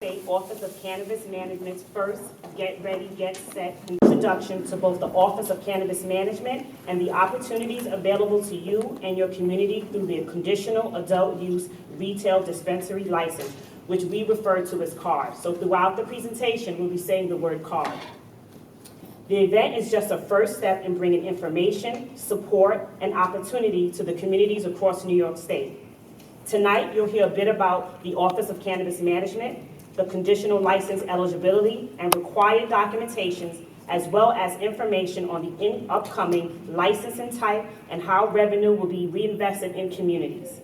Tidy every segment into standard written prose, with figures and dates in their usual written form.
State Office of Cannabis Management's first Get Ready, Get Set introduction to both the Office of Cannabis Management and the opportunities available to you and your community through the Conditional Adult Use Retail Dispensary License, which we refer to as CARD. So throughout the presentation, we'll be saying the word CARD. The event is just a first step in bringing information, support, and opportunity to the communities across New York State. Tonight, you'll hear a bit about the Office of Cannabis Management, the conditional license eligibility and required documentations, as well as information on the upcoming licensing type and how revenue will be reinvested in communities.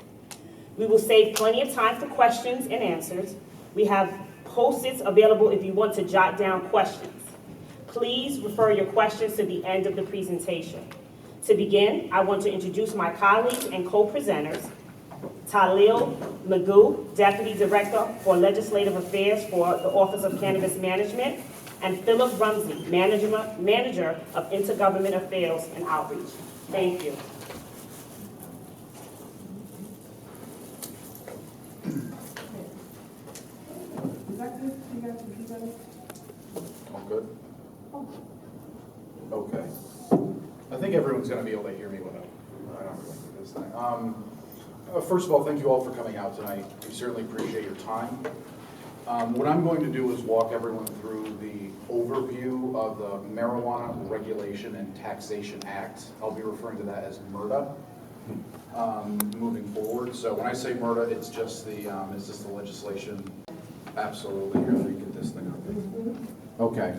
We will save plenty of time for questions and answers. We have Post-its available if you want to jot down questions. Please refer your questions to the end of the presentation. To begin, I want to introduce my colleagues and co-presenters, Talil Magoo, Deputy Director for Legislative Affairs for the Office of Cannabis Management, and Philip Rumsey, Manager of Intergovernment Affairs and Outreach. Thank you. All good? Okay. I think everyone's going to be able to hear me when I don't really do this thing. First of all, thank you all for coming out tonight. We certainly appreciate your time. What I'm going to do is walk everyone through the overview of the Marijuana Regulation and Taxation Act. I'll be referring to that as MRTA moving forward. So when I say MRTA, it's just the legislation. Absolutely. Here, let me get this thing up. Okay.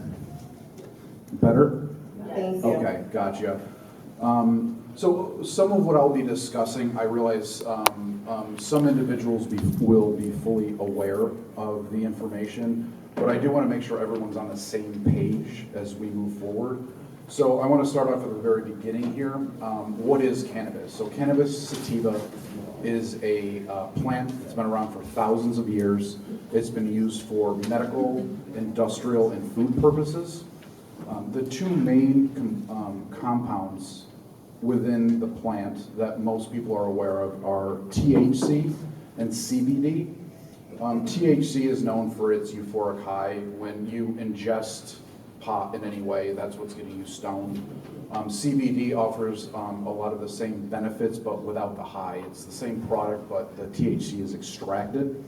Better? Thank you. Okay, gotcha. So some of what I'll be discussing, I realize some individuals will be fully aware of the information, but I do want to make sure everyone's on the same page as we move forward. So I want to start off at the very beginning here. What is cannabis? So cannabis sativa is a plant that's been around for thousands of years. It's been used for medical, industrial, and food purposes. The two main compounds within the plant that most people are aware of are THC and CBD. THC is known for its euphoric high. When you ingest pot in any way, that's what's getting you stoned. CBD offers a lot of the same benefits, but without the high. It's the same product, but the THC is extracted.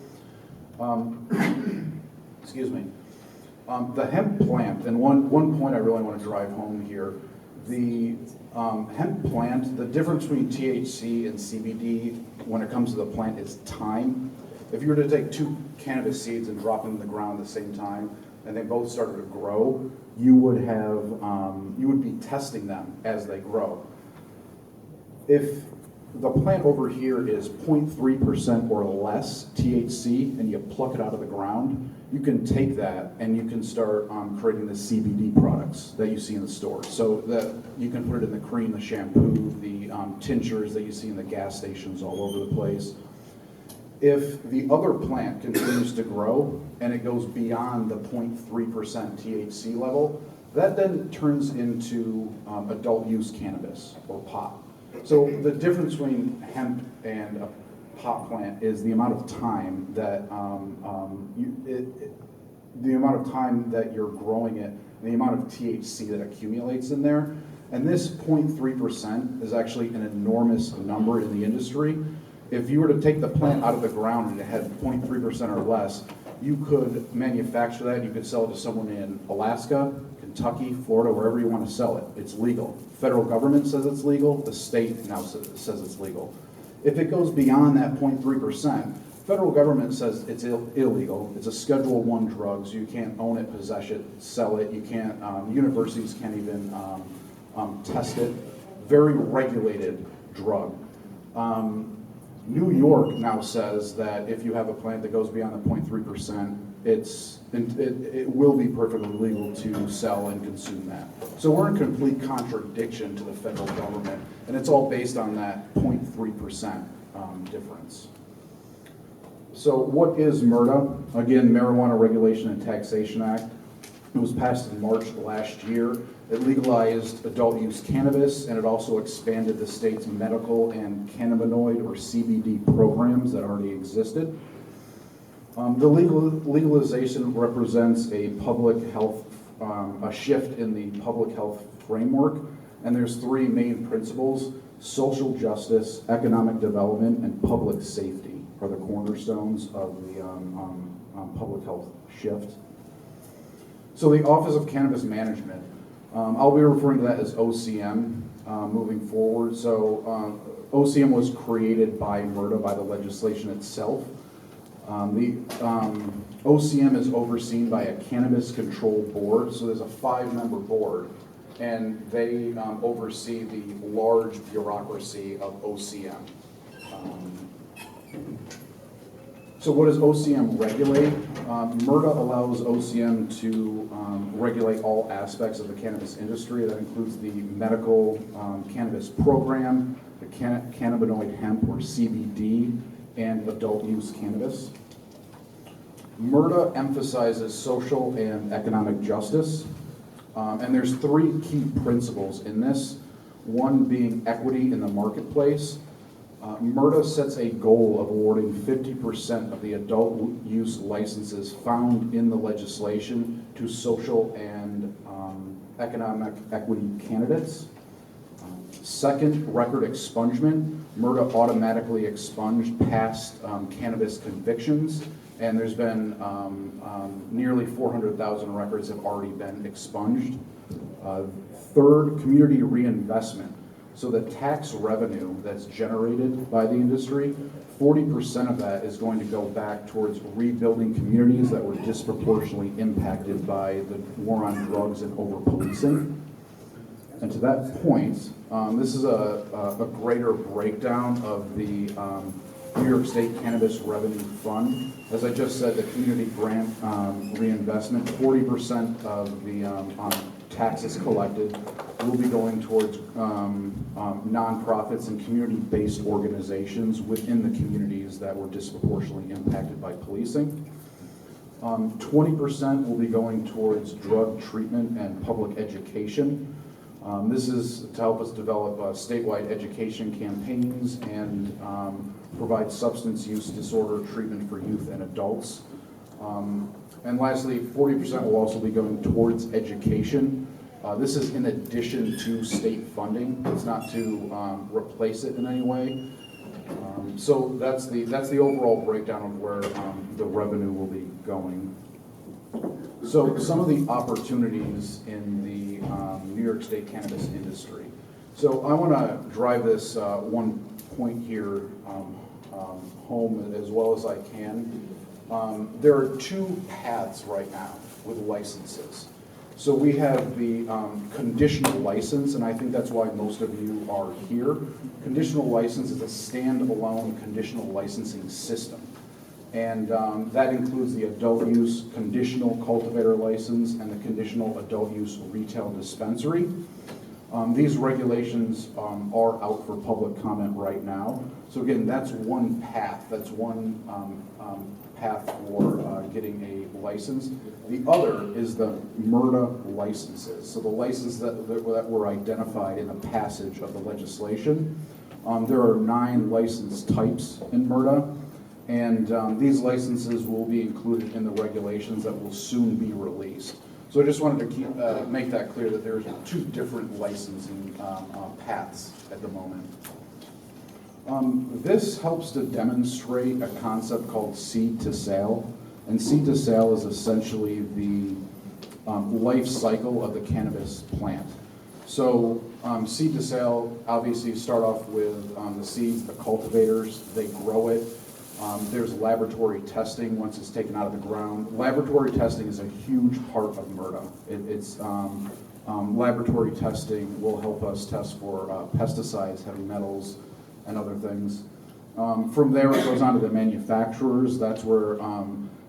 Excuse me. The hemp plant, and one point I really want to drive home here, the hemp plant, the difference between THC and CBD when it comes to the plant is time. If you were to take two cannabis seeds and drop them in the ground at the same time, and they both started to grow, you would be testing them as they grow. If the plant over here is 0.3% or less THC, and you pluck it out of the ground, you can take that and you can start creating the CBD products that you see in the stores. So that you can put it in the cream, the shampoo, the tinctures that you see in the gas stations all over the place. If the other plant continues to grow and it goes beyond the 0.3% THC level, that then turns into adult use cannabis or pot. So the difference between hemp and a pot plant is the amount of time that you're growing it, and the amount of THC that accumulates in there. And this 0.3% is actually an enormous number in the industry. If you were to take the plant out of the ground and it had 0.3% or less, you could manufacture that. You could sell it to someone in Alaska, Kentucky, Florida, wherever you want to sell it. It's legal. Federal government says it's legal. The state now says it's legal. If it goes beyond that 0.3%, federal government says it's illegal. It's a Schedule I drug, so you can't own it, possess it, sell it. You can't. Universities can't even test it. Very regulated drug. New York now says that if you have a plant that goes beyond the 0.3%, it will be perfectly legal to sell and consume that. So we're in complete contradiction to the federal government, and it's all based on that 0.3% difference. So what is MRTA? Again, Marijuana Regulation and Taxation Act. It was passed in March of last year. It legalized adult use cannabis, and it also expanded the state's medical and cannabinoid or CBD programs that already existed. The legalization represents a public health, a shift in the public health framework, and there's three main principles: social justice, economic development, and public safety are the cornerstones of the public health shift. So the Office of Cannabis Management, I'll be referring to that as OCM moving forward. So OCM was created by MRTA, by the legislation itself. The OCM is overseen by a cannabis control board, so there's a 5-member board, and they oversee the large bureaucracy of OCM. So what does OCM regulate? MRTA allows OCM to regulate all aspects of the cannabis industry. That includes the medical cannabis program, the cannabinoid hemp or CBD, and adult use cannabis. MRTA emphasizes social and economic justice, and there's 3 key principles in this. One being equity in the marketplace. MRTA sets a goal of awarding 50% of the adult use licenses found in the legislation to social and economic equity candidates. Second, record expungement. MRTA automatically expunged past cannabis convictions, and there's been nearly 400,000 records have already been expunged. Third, community reinvestment. So the tax revenue that's generated by the industry, 40% of that is going to go back towards rebuilding communities that were disproportionately impacted by the war on drugs and over-policing. And to that point, this is a greater breakdown of the New York State Cannabis Revenue Fund. As I just said, the community grant reinvestment, 40% of the taxes collected will be going towards nonprofits and community-based organizations within the communities that were disproportionately impacted by policing. 20% will be going towards drug treatment and public education. This is to help us develop statewide education campaigns and provide substance use disorder treatment for youth and adults. And lastly, 40% will also be going towards education. This is in addition to state funding. It's not to replace it in any way. So that's the overall breakdown of where the revenue will be going. So some of the opportunities in the New York State cannabis industry. So I want to drive this one point here home as well as I can. There are 2 paths right now with licenses. So we have the conditional license, and I think that's why most of you are here. Conditional license is a standalone conditional licensing system. And that includes the adult use conditional cultivator license and the conditional adult use retail dispensary. These regulations are out for public comment right now. So again, that's one path. That's one path for getting a license. The other is the MRTA licenses. So the licenses that were identified in the passage of the legislation. There are 9 license types in MRTA. And these licenses will be included in the regulations that will soon be released. So I just wanted to make that clear that there's 2 different licensing paths at the moment. This helps to demonstrate a concept called seed to sale. And seed to sale is essentially the life cycle of the cannabis plant. So seed to sale, obviously you start off with the seeds, the cultivators, they grow it. There's laboratory testing once it's taken out of the ground. Laboratory testing is a huge part of MRTA. Laboratory testing will help us test for pesticides, heavy metals, and other things. From there, it goes on to the manufacturers. That's where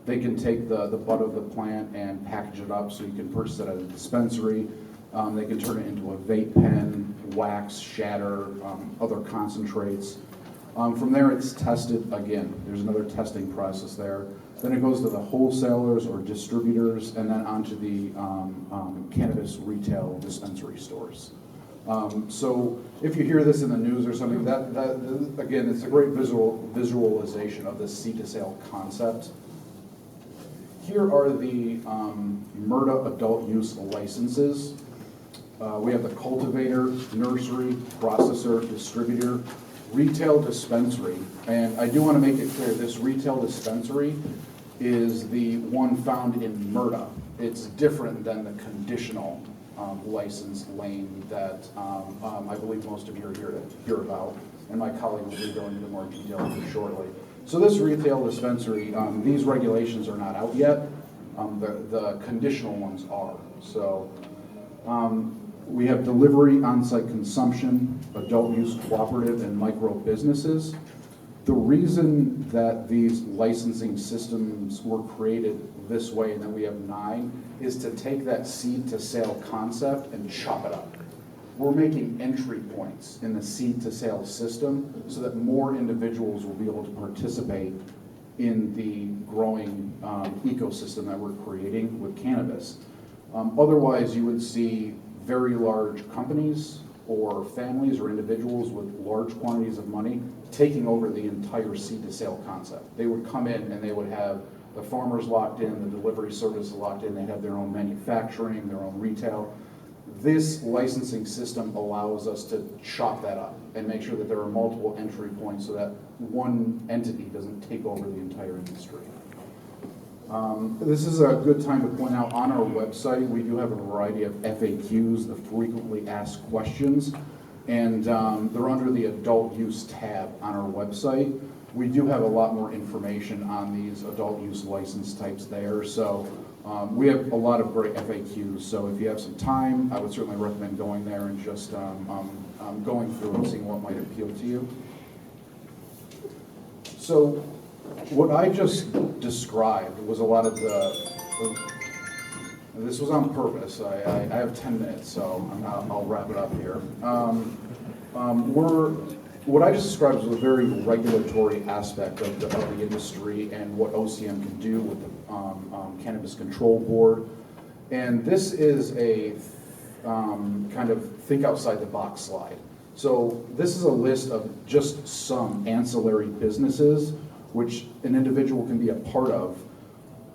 they can take the bud of the plant and package it up so you can purchase it at a dispensary. They can turn it into a vape pen, wax, shatter, other concentrates. From there, it's tested again. There's another testing process there. Then it goes to the wholesalers or distributors, and then onto the cannabis retail dispensary stores. So if you hear this in the news or something, that again, it's a great visualization of the seed to sale concept. here are the MRTA adult use licenses. We have the cultivator, nursery, processor, distributor, retail dispensary. And I do want to make it clear, this retail dispensary is the one found in MRTA. It's different than the conditional license lane that I believe most of you are here to hear about, and my colleague will be going into more detail here shortly. So this retail dispensary, these regulations are not out yet. The conditional ones are. So we have delivery, on-site consumption, adult use cooperative, and micro businesses. The reason that these licensing systems were created this way, and then we have 9, is to take that seed to sale concept and chop it up. We're making entry points in the seed to sale system so that more individuals will be able to participate in the growing ecosystem that we're creating with cannabis. Otherwise, you would see very large companies or families or individuals with large quantities of money taking over the entire seed to sale concept. They would come in and they would have the farmers locked in, the delivery service locked in, they'd have their own manufacturing, their own retail. This licensing system allows us to chop that up and make sure that there are multiple entry points so that one entity doesn't take over the entire industry. This is a good time to point out, on our website we do have a variety of FAQs, the frequently asked questions, and they're under the adult use tab on our website. We do have a lot more information on these adult use license types there, so we have a lot of great FAQs, so if you have some time, I would certainly recommend going there and just going through and seeing what might appeal to you. So what I just described was a lot of this was on purpose. I have 10 minutes, so I'll wrap it up here. What I just described was a very regulatory aspect of the industry and what OCM can do with the Cannabis Control Board. And this is a kind of think outside the box slide. So this is a list of just some ancillary businesses which an individual can be a part of,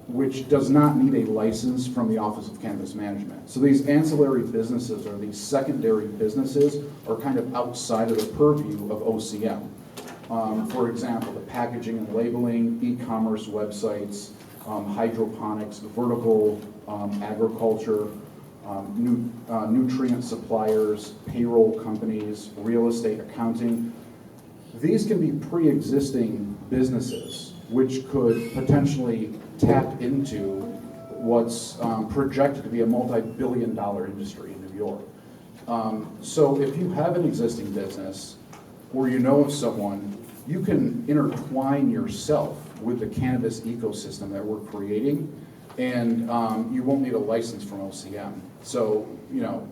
which does not need a license from the Office of Cannabis Management. So these ancillary businesses, or these secondary businesses, are kind of outside of the purview of OCM. For example, the packaging and labeling, e-commerce websites, hydroponics, vertical agriculture, nutrient suppliers, payroll companies, real estate accounting. These can be pre-existing businesses which could potentially tap into what's projected to be a multi-billion-dollar industry in New York. So if you have an existing business or you know of someone, you can intertwine yourself with the cannabis ecosystem that we're creating, and you won't need a license from OCM. So, you know,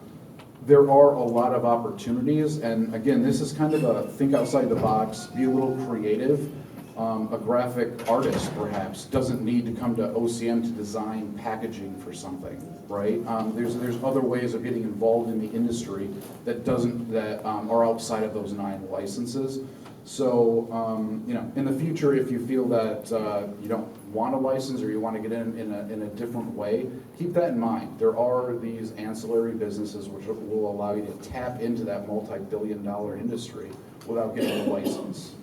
there are a lot of opportunities, and again, this is kind of a think outside the box, be a little creative. A graphic artist, perhaps, doesn't need to come to OCM to design packaging for something, right? There's other ways of getting involved in the industry that are outside of those 9 licenses. So, you know, in the future, if you feel that you don't want a license or you want to get in a different way, keep that in mind. There are these ancillary businesses which will allow you to tap into that multi-billion-dollar industry without getting a license.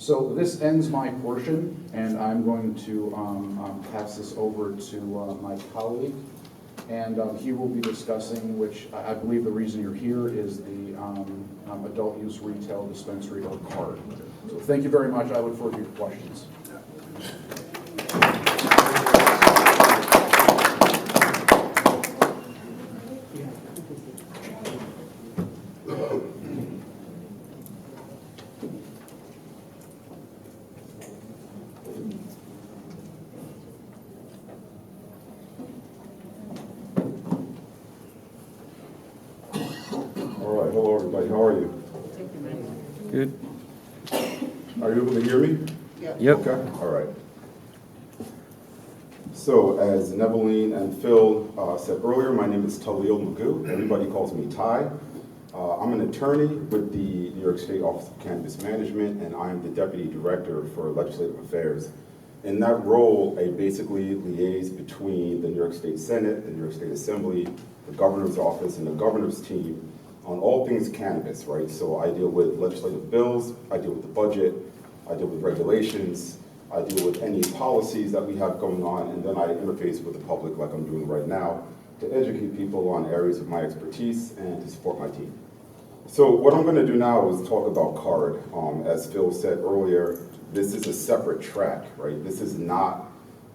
So this ends my portion, and I'm going to pass this over to my colleague, and he will be discussing, which I believe the reason you're here is the adult use retail dispensary or card. So thank you very much. I look forward to your questions. Hello, everybody. How are you? Good. Are you able to hear me? Yep. Okay. All right. So, as Neveline and Phil said earlier, my name is Talil Magoo. Everybody calls me Ty. I'm an attorney with the New York State Office of Cannabis Management, and I'm the Deputy Director for Legislative Affairs In that role, I basically liaise between the New York State Senate, the New York State Assembly, the governor's office, and the governor's team on all things cannabis, right? So I deal with legislative bills, I deal with the budget, I deal with regulations, I deal with any policies that we have going on, and then I interface with the public like I'm doing right now to educate people on areas of my expertise and to support my team. So what I'm gonna do now is talk about CARD. As Phil said earlier, this is a separate track, right? This is not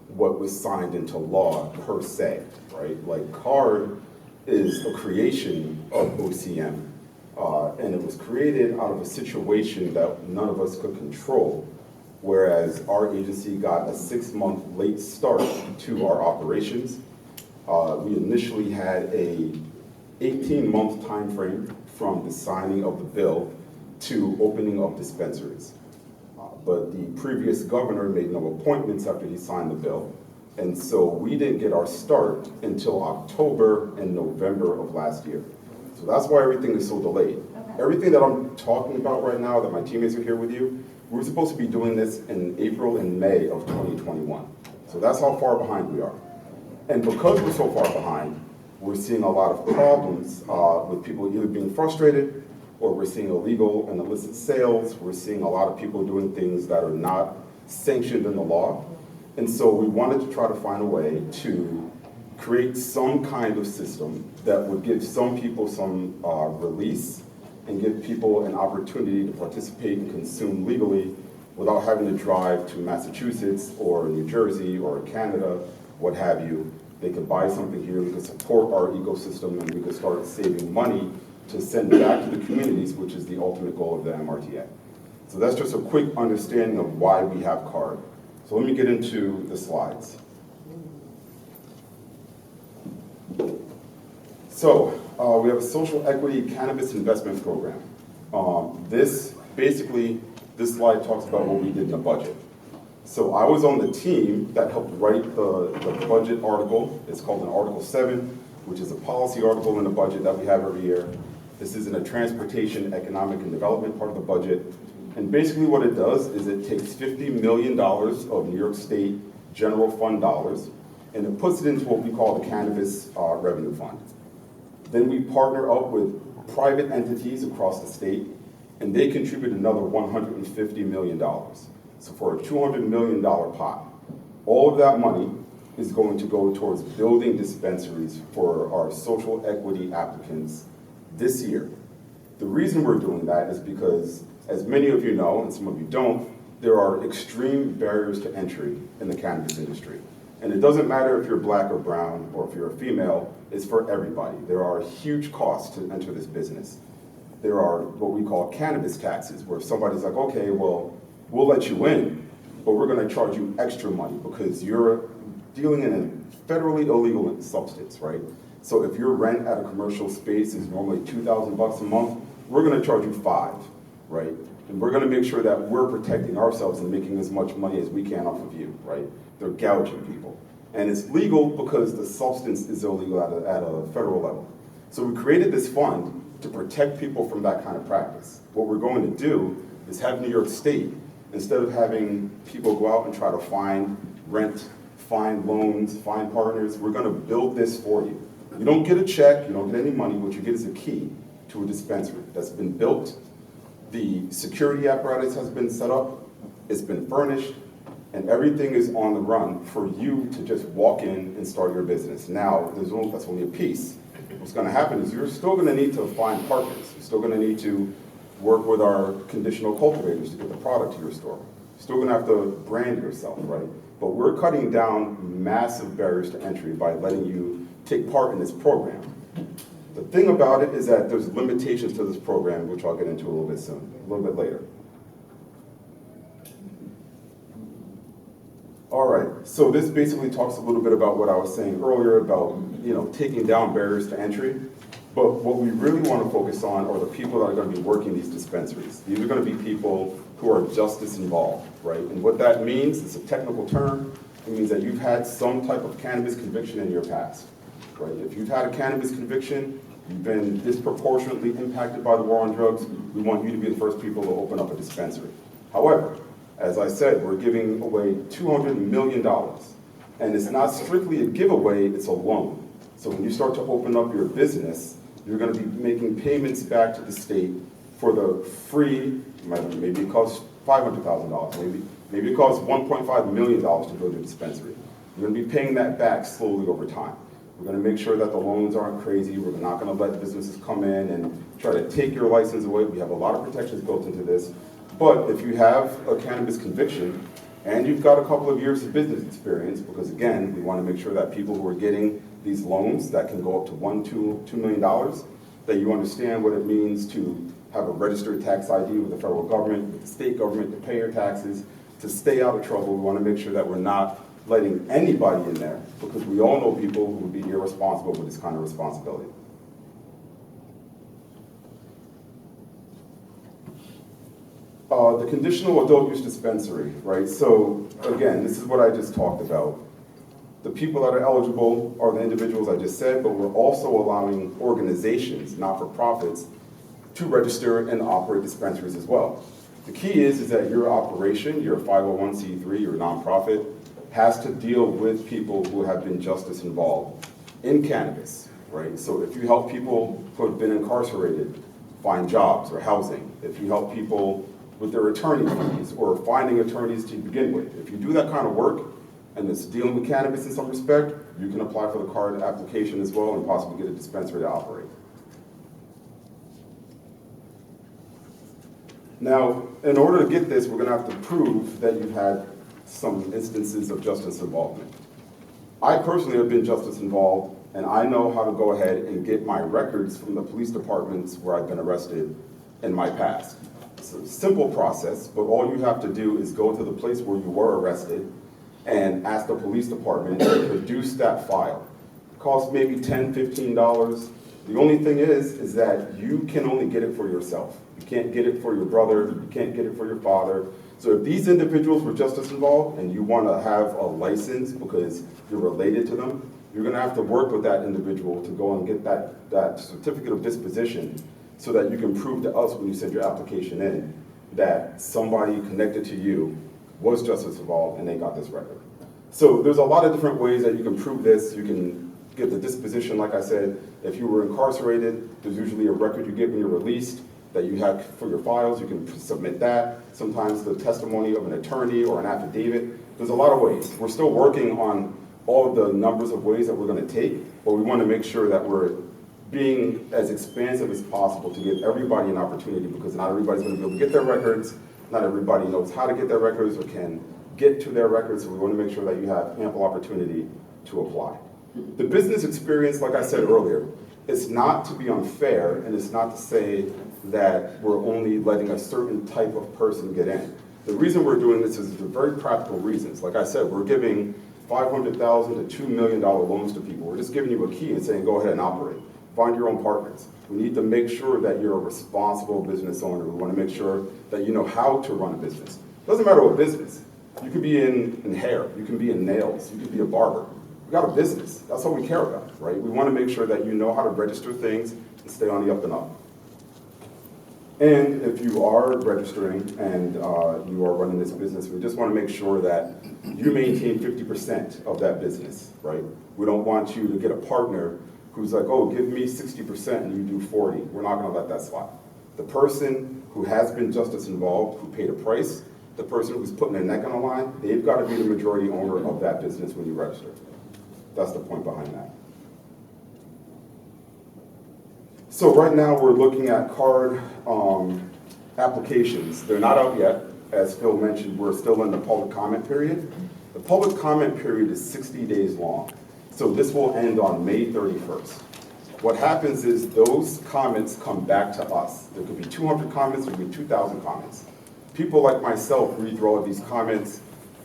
what was signed into law per se, right? Like CARD is a creation of OCM, and it was created out of a situation that none of us could control, whereas our agency got a 6-month late start to our operations. We initially had a 18-month time frame from the signing of the bill to opening of dispensaries. But the previous governor made no appointments after he signed the bill. And so we didn't get our start until October and November of last year. So that's why everything is so delayed. Okay. Everything that I'm talking about right now, that my teammates are here with you, we're supposed to be doing this in April and May of 2021. So that's how far behind we are. And because we're so far behind, we're seeing a lot of problems with people either being frustrated, or we're seeing illegal and illicit sales. We're seeing a lot of people doing things that are not sanctioned in the law. And so we wanted to try to find a way to create some kind of system that would give some people some release and give people an opportunity to participate and consume legally without having to drive to Massachusetts or New Jersey or Canada, what have you. They could buy something here, we could support our ecosystem, and we could start saving money to send back to the communities, which is the ultimate goal of the MRTA. So that's just a quick understanding of why we have CARD. So let me get into the slides. So we have a social equity cannabis investment program. This slide talks about what we did in the budget. So I was on the team that helped write the budget article. It's called an Article 7, which is a policy article in the budget that we have every year. This is in a transportation, economic, and development part of the budget. And basically what it does is it takes $50 million of New York State general fund dollars, and it puts it into what we call the Cannabis Revenue Fund. Then we partner up with private entities across the state, and they contribute another $150 million. So for a $200 million pot, all of that money is going to go towards building dispensaries for our social equity applicants this year. The reason we're doing that is because, as many of you know, and some of you don't, there are extreme barriers to entry in the cannabis industry. And it doesn't matter if you're black or brown or if you're a female, it's for everybody. There are huge costs to enter this business. There are what we call cannabis taxes, where somebody's like, okay, well, we'll let you in, but we're gonna charge you extra money because you're dealing in a federally illegal substance, right? So if your rent at a commercial space is normally $2,000 a month, we're gonna charge you $5,000, right? And we're gonna make sure that we're protecting ourselves and making as much money as we can off of you, right? They're gouging people. And it's legal because the substance is illegal at a federal level. So we created this fund to protect people from that kind of practice. What we're going to do is have New York State, instead of having people go out and try to find rent, find loans, find partners, we're gonna build this for you. You don't get a check, you don't get any money, what you get is a key to a dispensary that's been built, the security apparatus has been set up, it's been furnished, and everything is on the run for you to just walk in and start your business. Now, that's only a piece. What's gonna happen is you're still gonna need to find partners. You're still gonna need to work with our conditional cultivators to get the product to your store. You're still gonna have to brand yourself, right? But we're cutting down massive barriers to entry by letting you take part in this program. The thing about it is that there's limitations to this program, which I'll get into a little bit soon, a little bit later. All right, so this basically talks a little bit about what I was saying earlier about, taking down barriers to entry. But what we really want to focus on are the people that are going to be working these dispensaries. These are going to be people who are justice involved, right? And what that means, it's a technical term, it means that you've had some type of cannabis conviction in your past, right? If you've had a cannabis conviction, you've been disproportionately impacted by the war on drugs, we want you to be the first people to open up a dispensary. However, As I said, we're giving away $200 million. And it's not strictly a giveaway, it's a loan. So when you start to open up your business, you're going to be making payments back to the state for the free, maybe it costs $500,000, maybe it costs $1.5 million to build a dispensary. You're going to be paying that back slowly over time. We're going to make sure that the loans aren't crazy. We're not going to let businesses come in and try to take your license away. We have a lot of protections built into this. But if you have a cannabis conviction and you've got a couple of years of business experience, because again, we want to make sure that people who are getting these loans that can go up to $2 million, that you understand what it means to have a registered tax ID with the federal government, with the state government, to pay your taxes, to stay out of trouble. We want to make sure that we're not letting anybody in there, because we all know people who would be irresponsible with this kind of responsibility. The conditional adult use dispensary, right? So again, this is what I just talked about. The people that are eligible are the individuals I just said, but we're also allowing organizations, not-for-profits, to register and operate dispensaries as well. The key is that your operation, your 501c3, your nonprofit, has to deal with people who have been justice involved in cannabis, right? So if you help people who have been incarcerated find jobs or housing, if you help people with their attorney fees or finding attorneys to begin with, if you do that kind of work and it's dealing with cannabis in some respect, you can apply for the card application as well and possibly get a dispensary to operate. Now, in order to get this, we're going to have to prove that you've had some instances of justice involvement. I personally have been justice involved, and I know how to go ahead and get my records from the police departments where I've been arrested in my past. It's a simple process, but all you have to do is go to the place where you were arrested and ask the police department to produce that file. It costs maybe $10, $15. The only thing is that you can only get it for yourself. You can't get it for your brother, you can't get it for your father. So if these individuals were justice involved and you want to have a license because you're related to them, you're going to have to work with that individual to go and get that certificate of disposition so that you can prove to us when you send your application in that somebody connected to you was justice involved and they got this record. So there's a lot of different ways that you can prove this. You can get the disposition, like I said. If you were incarcerated, there's usually a record you get when you're released that you have for your files. You can submit that. Sometimes the testimony of an attorney or an affidavit. There's a lot of ways. We're still working on all of the numbers of ways that we're going to take, but we want to make sure that we're being as expansive as possible to give everybody an opportunity, because not everybody's going to be able to get their records. Not everybody knows how to get their records or can get to their records, so we want to make sure that you have ample opportunity to apply. The business experience, like I said earlier, it's not to be unfair, and it's not to say that we're only letting a certain type of person get in. The reason we're doing this is for very practical reasons. Like I said, we're giving $500,000 to $2 million loans to people. We're just giving you a key and saying, go ahead and operate. Find your own partners. We need to make sure that you're a responsible business owner. We want to make sure that you know how to run a business. It doesn't matter what business. You could be in hair. You can be in nails. You could be a barber. We got a business. That's all we care about, right? We want to make sure that you know how to register things and stay on the up and up. And if you are registering and you are running this business, we just want to make sure that you maintain 50% of that business, right? We don't want you to get a partner who's like, oh, give me 60% and you do 40. We're not going to let that slide. The person who has been justice involved, who paid a price, the person who's putting their neck on the line, they've got to be the majority owner of that business when you register. That's the point behind that. So right now we're looking at card applications. They're not out yet. As Phil mentioned, we're still in the public comment period. The public comment period is 60 days long. So this will end on May 31st. What happens is those comments come back to us. There could be 200 comments, there could be 2,000 comments. People like myself read through all of these comments.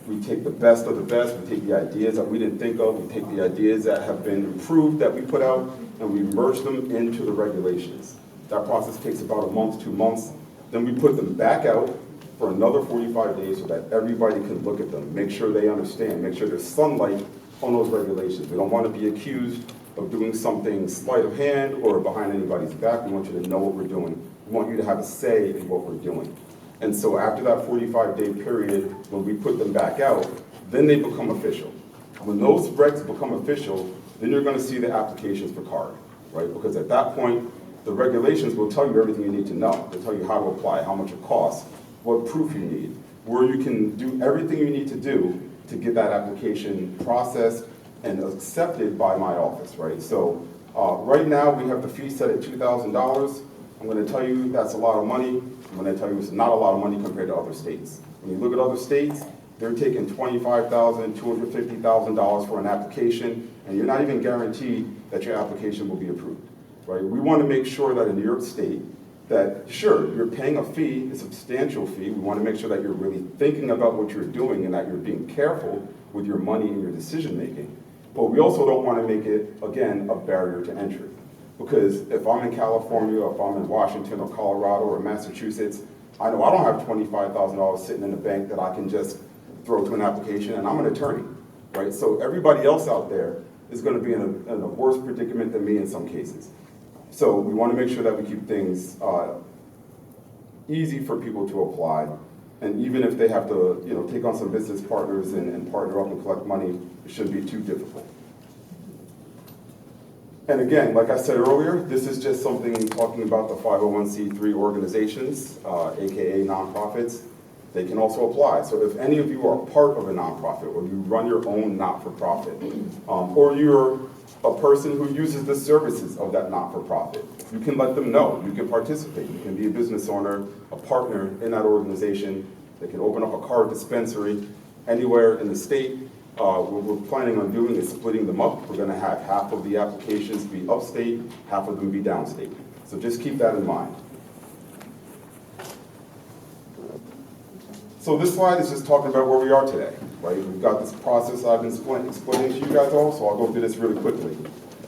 We take the best of the best. We take the ideas that we didn't think of. We take the ideas that have been improved that we put out, and we merge them into the regulations. That process takes about a month, 2 months. Then we put them back out for another 45 days so that everybody can look at them, make sure they understand, make sure there's sunlight on those regulations. We don't want to be accused of doing something sleight of hand or behind anybody's back. We want you to know what we're doing. We want you to have a say in what we're doing. And so after that 45-day period, when we put them back out, then they become official. When those regs become official, then you're gonna see the applications for card, right? Because at that point, the regulations will tell you everything you need to know. They'll tell you how to apply, how much it costs, what proof you need, where you can do everything you need to do to get that application processed and accepted by my office, right? So right now, we have the fee set at $2,000. I'm gonna tell you that's a lot of money. I'm gonna tell you it's not a lot of money compared to other states. When you look at other states, they're taking $25,000, $250,000 for an application, and you're not even guaranteed that your application will be approved, right? We wanna make sure that in New York State, that sure, you're paying a fee, a substantial fee. We wanna make sure that you're really thinking about what you're doing and that you're being careful with your money and your decision making. But we also don't wanna make it, again, a barrier to entry. Because if I'm in California, or if I'm in Washington or Colorado or Massachusetts, I know I don't have $25,000 sitting in the bank that I can just throw to an application, and I'm an attorney, right? So everybody else out there is gonna be in a worse predicament than me in some cases. So we wanna make sure that we keep things easy for people to apply. And even if they have to take on some business partners and partner up and collect money, it shouldn't be too difficult. And again, like I said earlier, this is just something talking about the 501c3 organizations, AKA nonprofits. They can also apply. So if any of you are part of a nonprofit, or you run your own not-for-profit, or you're a person who uses the services of that not-for-profit, you can let them know. You can participate. You can be a business owner, a partner in that organization. They can open up a card dispensary anywhere in the state. What we're planning on doing is splitting them up. We're going to have half of the applications be upstate, half of them be downstate. So just keep that in mind. So this slide is just talking about where we are today, right? We've got this process I've been explaining to you guys all, so I'll go through this really quickly.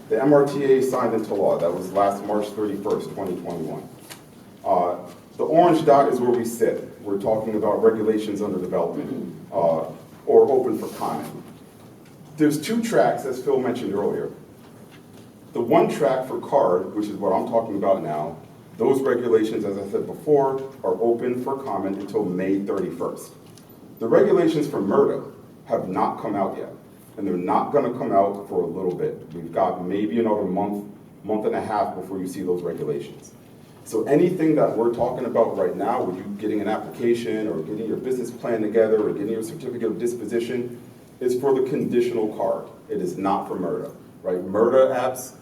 The MRTA signed into law. That was last March 31st, 2021. The orange dot is where we sit. We're talking about regulations under development or open for comment. There's two tracks, as Phil mentioned earlier. The one track for card, which is what I'm talking about now, those regulations, as I said before, are open for comment until May 31st. The regulations for MRTA have not come out yet, and they're not going to come out for a little bit. We've got maybe another month and a half before you see those regulations. So anything that we're talking about right now, with you getting an application or getting your business plan together or getting your certificate of disposition, is for the conditional card. It is not for MRTA, right? MRTA apps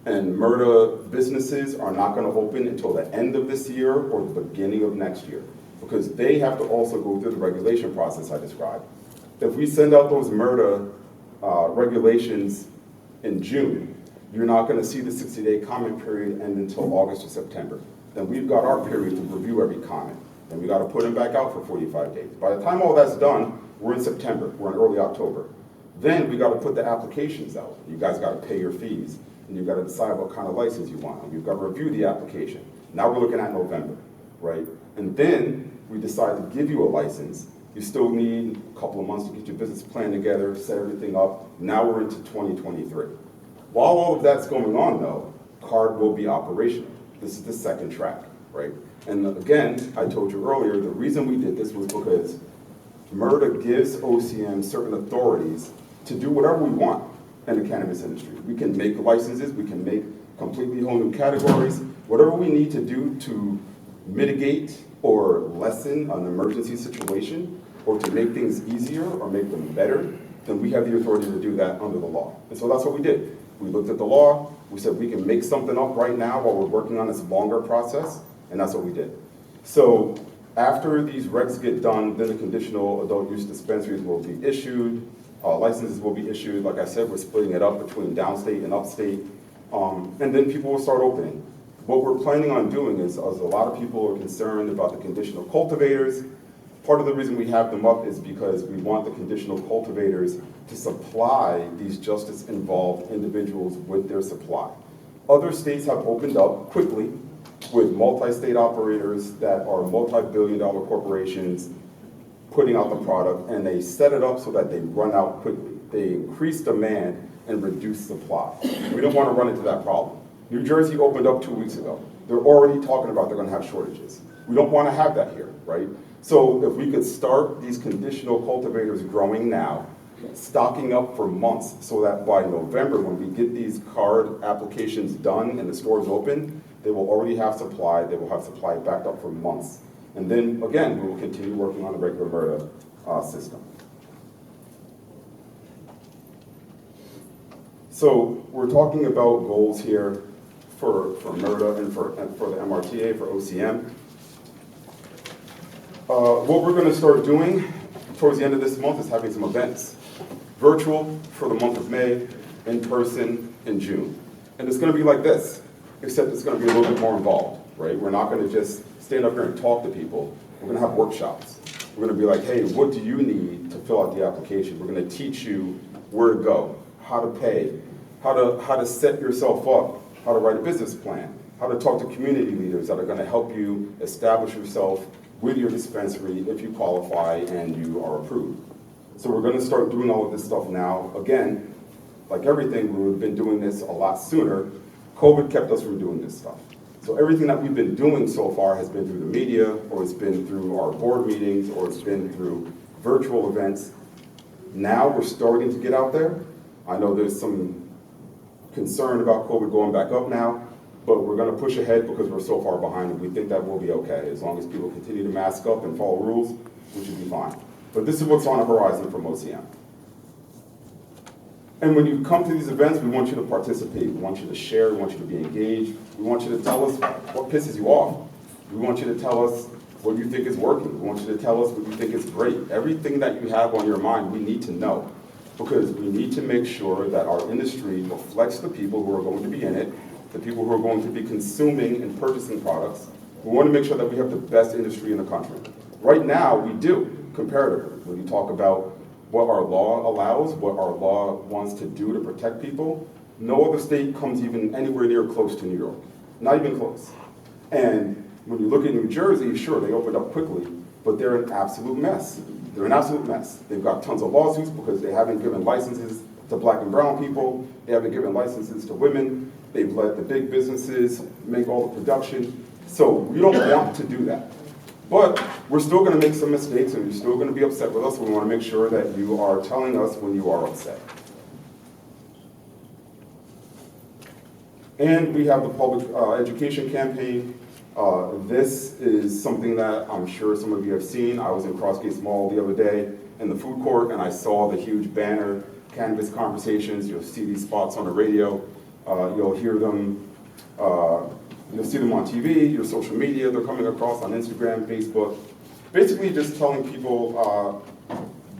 and MRTA businesses are not going to open until the end of this year or the beginning of next year, because they have to also go through the regulation process I described. If we send out those MRTA regulations in June, you're not going to see the 60-day comment period end until August or September. Then we've got our period to review every comment. Then we got to put them back out for 45 days. By the time all that's done, we're in September, we're in early October. Then we got to put the applications out. You guys got to pay your fees, and you've got to decide what kind of license you want. And you've got to review the application. Now we're looking at November, right? And then we decide to give you a license. You still need a couple of months to get your business plan together, set everything up. Now we're into 2023. While all of that's going on, though, card will be operational. This is the second track, right? And again, I told you earlier, the reason we did this was because MRTA gives OCM certain authorities to do whatever we want in the cannabis industry. We can make licenses, we can make completely whole new categories, whatever we need to do to mitigate or lessen an emergency situation, or to make things easier or make them better, then we have the authority to do that under the law. And so that's what we did. We looked at the law, we said we can make something up right now while we're working on this longer process, and that's what we did. So after these regs get done, then the conditional adult use dispensaries will be issued, licenses will be issued. Like I said, we're splitting it up between downstate and upstate, and then people will start opening. What we're planning on doing is, as a lot of people are concerned about the conditional cultivators, part of the reason we have them up is because we want the conditional cultivators to supply these justice-involved individuals with their supply. Other states have opened up quickly with multi-state operators that are multi-billion-dollar corporations putting out the product, and they set it up so that they run out quickly. They increase demand and reduce supply. We don't want to run into that problem. New Jersey opened up 2 weeks ago. They're already talking about they're going to have shortages. We don't want to have that here, right? So if we could start these conditional cultivators growing now, stocking up for months so that by November, when we get these card applications done and the stores open, they will already have supply. They will have supply backed up for months. And then, again, we will continue working on the regular MRTA system. So we're talking about goals here for MRTA and for the MRTA, for OCM. What we're going to start doing towards the end of this month is having some events. Virtual for the month of May, in person in June. And it's going to be like this, except it's going to be a little bit more involved, right? We're not going to just stand up here and talk to people. We're going to have workshops. We're going to be like, hey, what do you need to fill out the application? We're going to teach you where to go, how to pay, how to set yourself up, how to write a business plan, how to talk to community leaders that are going to help you establish yourself with your dispensary if you qualify and you are approved. So we're going to start doing all of this stuff now. Again, like everything, we would have been doing this a lot sooner. COVID kept us from doing this stuff. So everything that we've been doing so far has been through the media, or it's been through our board meetings, or it's been through virtual events. Now we're starting to get out there. I know there's some concern about COVID going back up now, but we're going to push ahead because we're so far behind, and we think that will be okay. As long as people continue to mask up and follow rules, we should be fine. But this is what's on the horizon from OCM. And when you come to these events, we want you to participate. We want you to share. We want you to be engaged. We want you to tell us what pisses you off. We want you to tell us what you think is working. We want you to tell us what you think is great. Everything that you have on your mind, we need to know, because we need to make sure that our industry reflects the people who are going to be in it, the people who are going to be consuming and purchasing products. We want to make sure that we have the best industry in the country. Right now, we do, comparatively. When you talk about what our law allows, what our law wants to do to protect people, no other state comes even anywhere near close to New York. Not even close. And when you look at New Jersey, sure, they opened up quickly, but they're an absolute mess. They're an absolute mess. They've got tons of lawsuits because they haven't given licenses to black and brown people. They haven't given licenses to women. They've let the big businesses make all the production. So we don't want to do that. But we're still going to make some mistakes, and you're still going to be upset with us. We want to make sure that you are telling us when you are upset. And we have the public education campaign. This is something that I'm sure some of you have seen. I was in Crossgates Mall the other day in the food court, and I saw the huge banner, Cannabis Conversations. You'll see these spots on the radio. You'll hear them. You'll see them on TV, your social media. They're coming across on Instagram, Facebook. Basically just telling people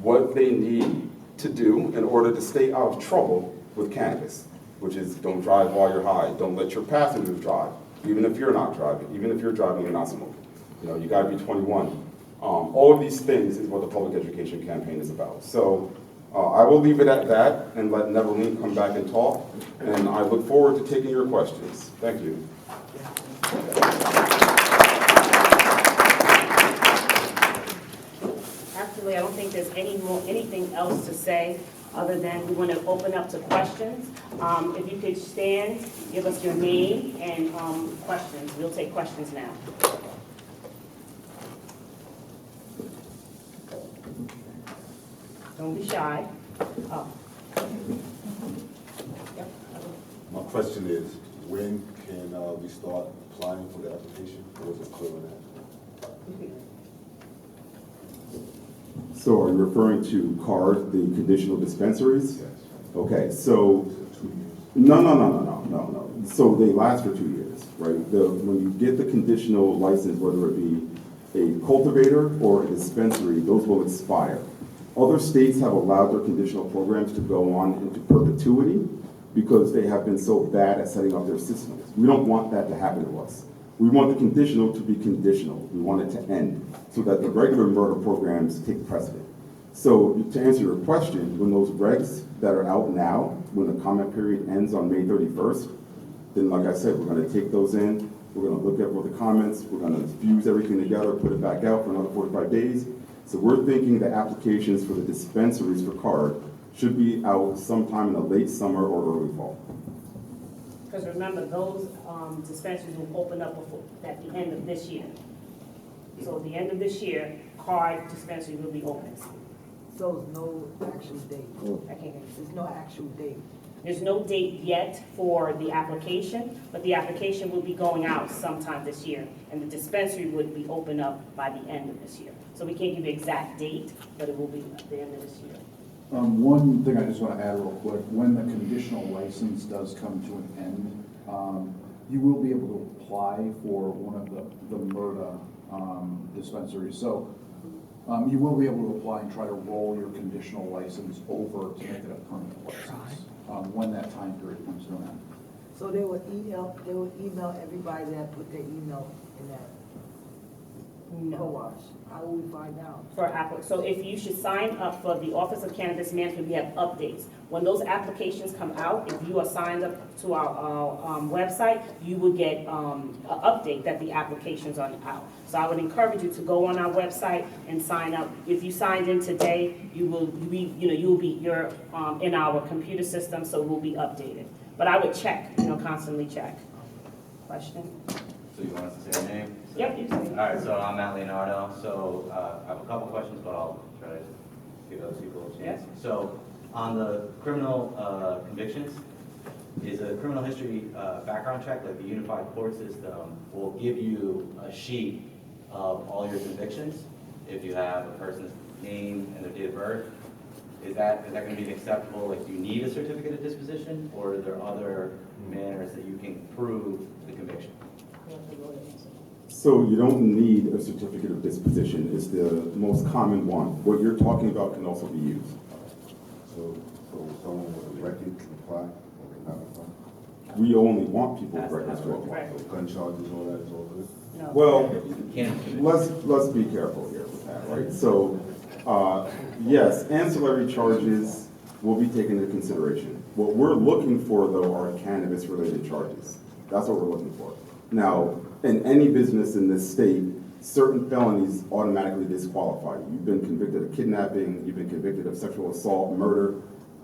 what they need to do in order to stay out of trouble with cannabis, which is don't drive while you're high. Don't let your passengers drive, even if you're not driving. Even if you're driving, you're not smoking. You got to be 21. All of these things is what the public education campaign is about. So I will leave it at that and let Neveline come back and talk. And I look forward to taking your questions. Thank you. Actually, I don't think there's anything else to say other than we want to open up to questions. If you could stand, give us your name and questions. We'll take questions now. Don't be shy. Oh. Yep. My question is, when can we start applying for the application? Or is it clear on that? So are you referring to CARD, the conditional dispensaries? Yes. Okay, so, no. So they last for 2 years, right? When you get the conditional license, whether it be a cultivator or a dispensary, those will expire. Other states have allowed their conditional programs to go on into perpetuity because they have been so bad at setting up their systems. We don't want that to happen to us. We want the conditional to be conditional. We want it to end so that the regular murder programs take precedent. So to answer your question, when those regs that are out now, when the comment period ends on May 31st, then like I said, we're going to take those in. We're going to look at all the comments. We're going to fuse everything together, put it back out for another 45 days. So we're thinking the applications for the dispensaries for CARD should be out sometime in the late summer or early fall. Because remember, those dispensaries will open up at the end of this year. So at the end of this year, card dispensary will be open. So there's no actual date. I can't get There's no actual date. There's no date yet for the application, but the application will be going out sometime this year, and the dispensary would be open up by the end of this year. So we can't give you an exact date, but it will be at the end of this year. One thing I just want to add real quick, when the conditional license does come to an end, you will be able to apply for one of the MRTA dispensaries. So you will be able to apply and try to roll your conditional license over to make it a permanent license when that time period comes to an end. So they would email everybody that put their email in that co-wash. How will we find out? So if you should sign up for the Office of Cannabis Management, we have updates. When those applications come out, if you are signed up to our website, you will get an update that the applications are out. So I would encourage you to go on our website and sign up. If you signed in today, you're in our computer system, so it will be updated. But I would check, constantly check. Question? So you want us to say your name? Yep, you can. All right, so I'm Matt Leonardo. So I have a couple questions, but I'll try to give those people a chance. Yes. So on the criminal convictions, is a criminal history background check, like the unified court system, will give you a sheet of all your convictions if you have a person's name and their date of birth. Is that going to be acceptable? Like, do you need a certificate of disposition, or are there other manners that you can prove the conviction? So you don't need a certificate of disposition. It's the most common one. What you're talking about can also be used. So someone with a record can apply or cannot apply? We only want people with records to apply. Right. So gun charges, all that is all good? No. Well, Can't. let's be careful here with that, right? So, yes, ancillary charges will be taken into consideration. What we're looking for, though, are cannabis-related charges. That's what we're looking for. Now, in any business in this state, certain felonies automatically disqualify you. You've been convicted of kidnapping, you've been convicted of sexual assault, murder,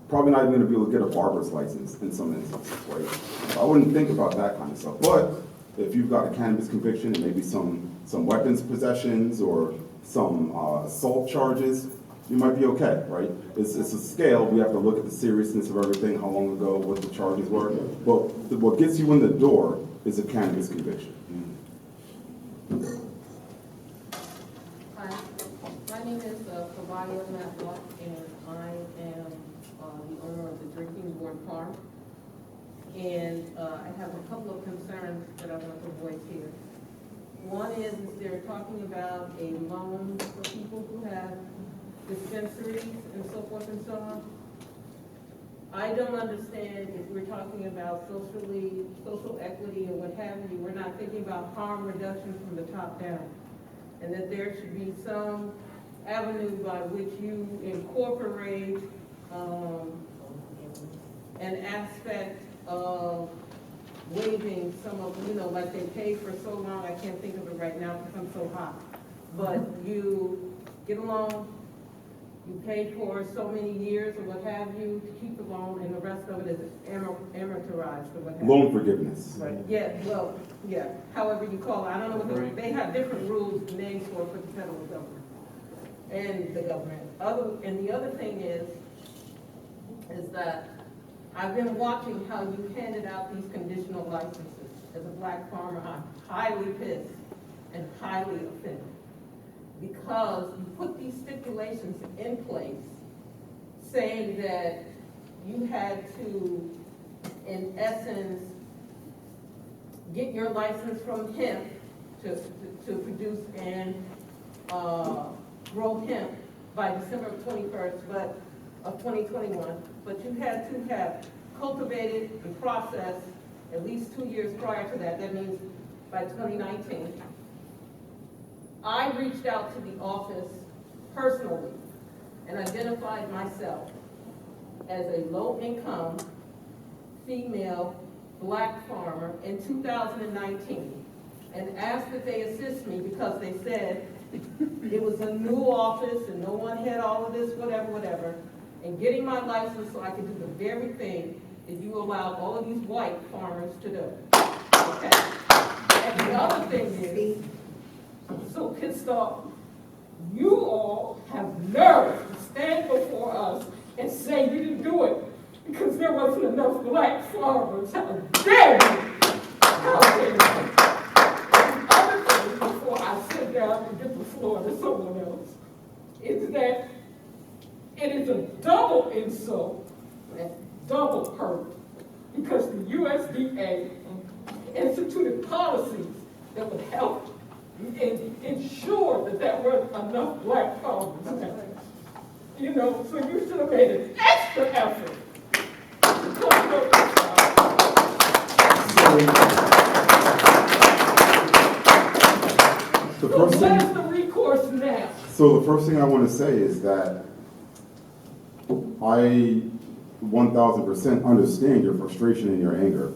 probably not even gonna be able to get a barber's license in some instances, right? So I wouldn't think about that kind of stuff. But if you've got a cannabis conviction, and maybe some weapons possessions or some assault charges, you might be okay, right? It's a scale. We have to look at the seriousness of everything, how long ago, what the charges were. But what gets you in the door is a cannabis conviction. Hi, my name is Fabio Matlock, and I am the owner of the Drinking Board Farm. And I have a couple of concerns that I want to voice here. One is they're talking about a loan for people who have dispensaries and so forth and so on. I don't understand if we're talking about social equity and what have you, we're not thinking about harm reduction from the top down. And that there should be some avenue by which you incorporate an aspect of waiving some of, like they paid for so long, I can't think of it right now because I'm so hot. But you get a loan, you pay for so many years or what have you to keep the loan, and the rest of it is amortized or what have you. Loan forgiveness. Right, yeah, well, yeah, however you call it, I don't know what they have different rules, names for the federal government and the government. And the other thing is that I've been watching how you handed out these conditional licenses. As a black farmer, I'm highly pissed and highly offended because you put these stipulations in place saying that you had to, in essence, get your license from hemp to produce and grow hemp by December 21st of 2021, but you had to have cultivated and processed at least 2 years prior to that. That means by 2019. I reached out to the office personally and identified myself as a low-income, female, black farmer in 2019 and asked that they assist me because they said it was a new office and no one had all of this, whatever, and getting my license so I could do the very thing that you allowed all of these white farmers to do. Okay? And the other thing is, I'm so pissed off. You all have nerve to stand before us and say you didn't do it because there wasn't enough black farmers. How dare you? How dare you? The other thing, before I sit down and give the floor to someone else, is that it is a double insult and double hurt because the USDA instituted policies that would help and ensure that there were enough black farmers there. You know, so you should have made an extra effort to come up with The so first what thing, is the recourse now? so the first thing I want to say is that I 1000% understand your frustration and your anger.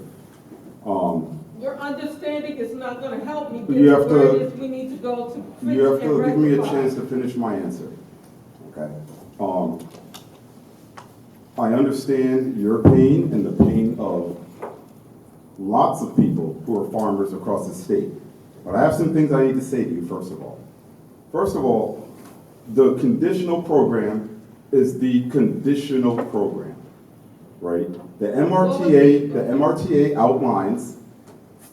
Your understanding is not going to help me get You to have where to- it is we need to go to fix You have to and give me a rectify. chance to finish my answer, okay? I understand your pain and the pain of lots of people who are farmers across the state. But I have some things I need to say to you, first of all. First of all, the conditional program is the conditional program, right? The MRTA outlines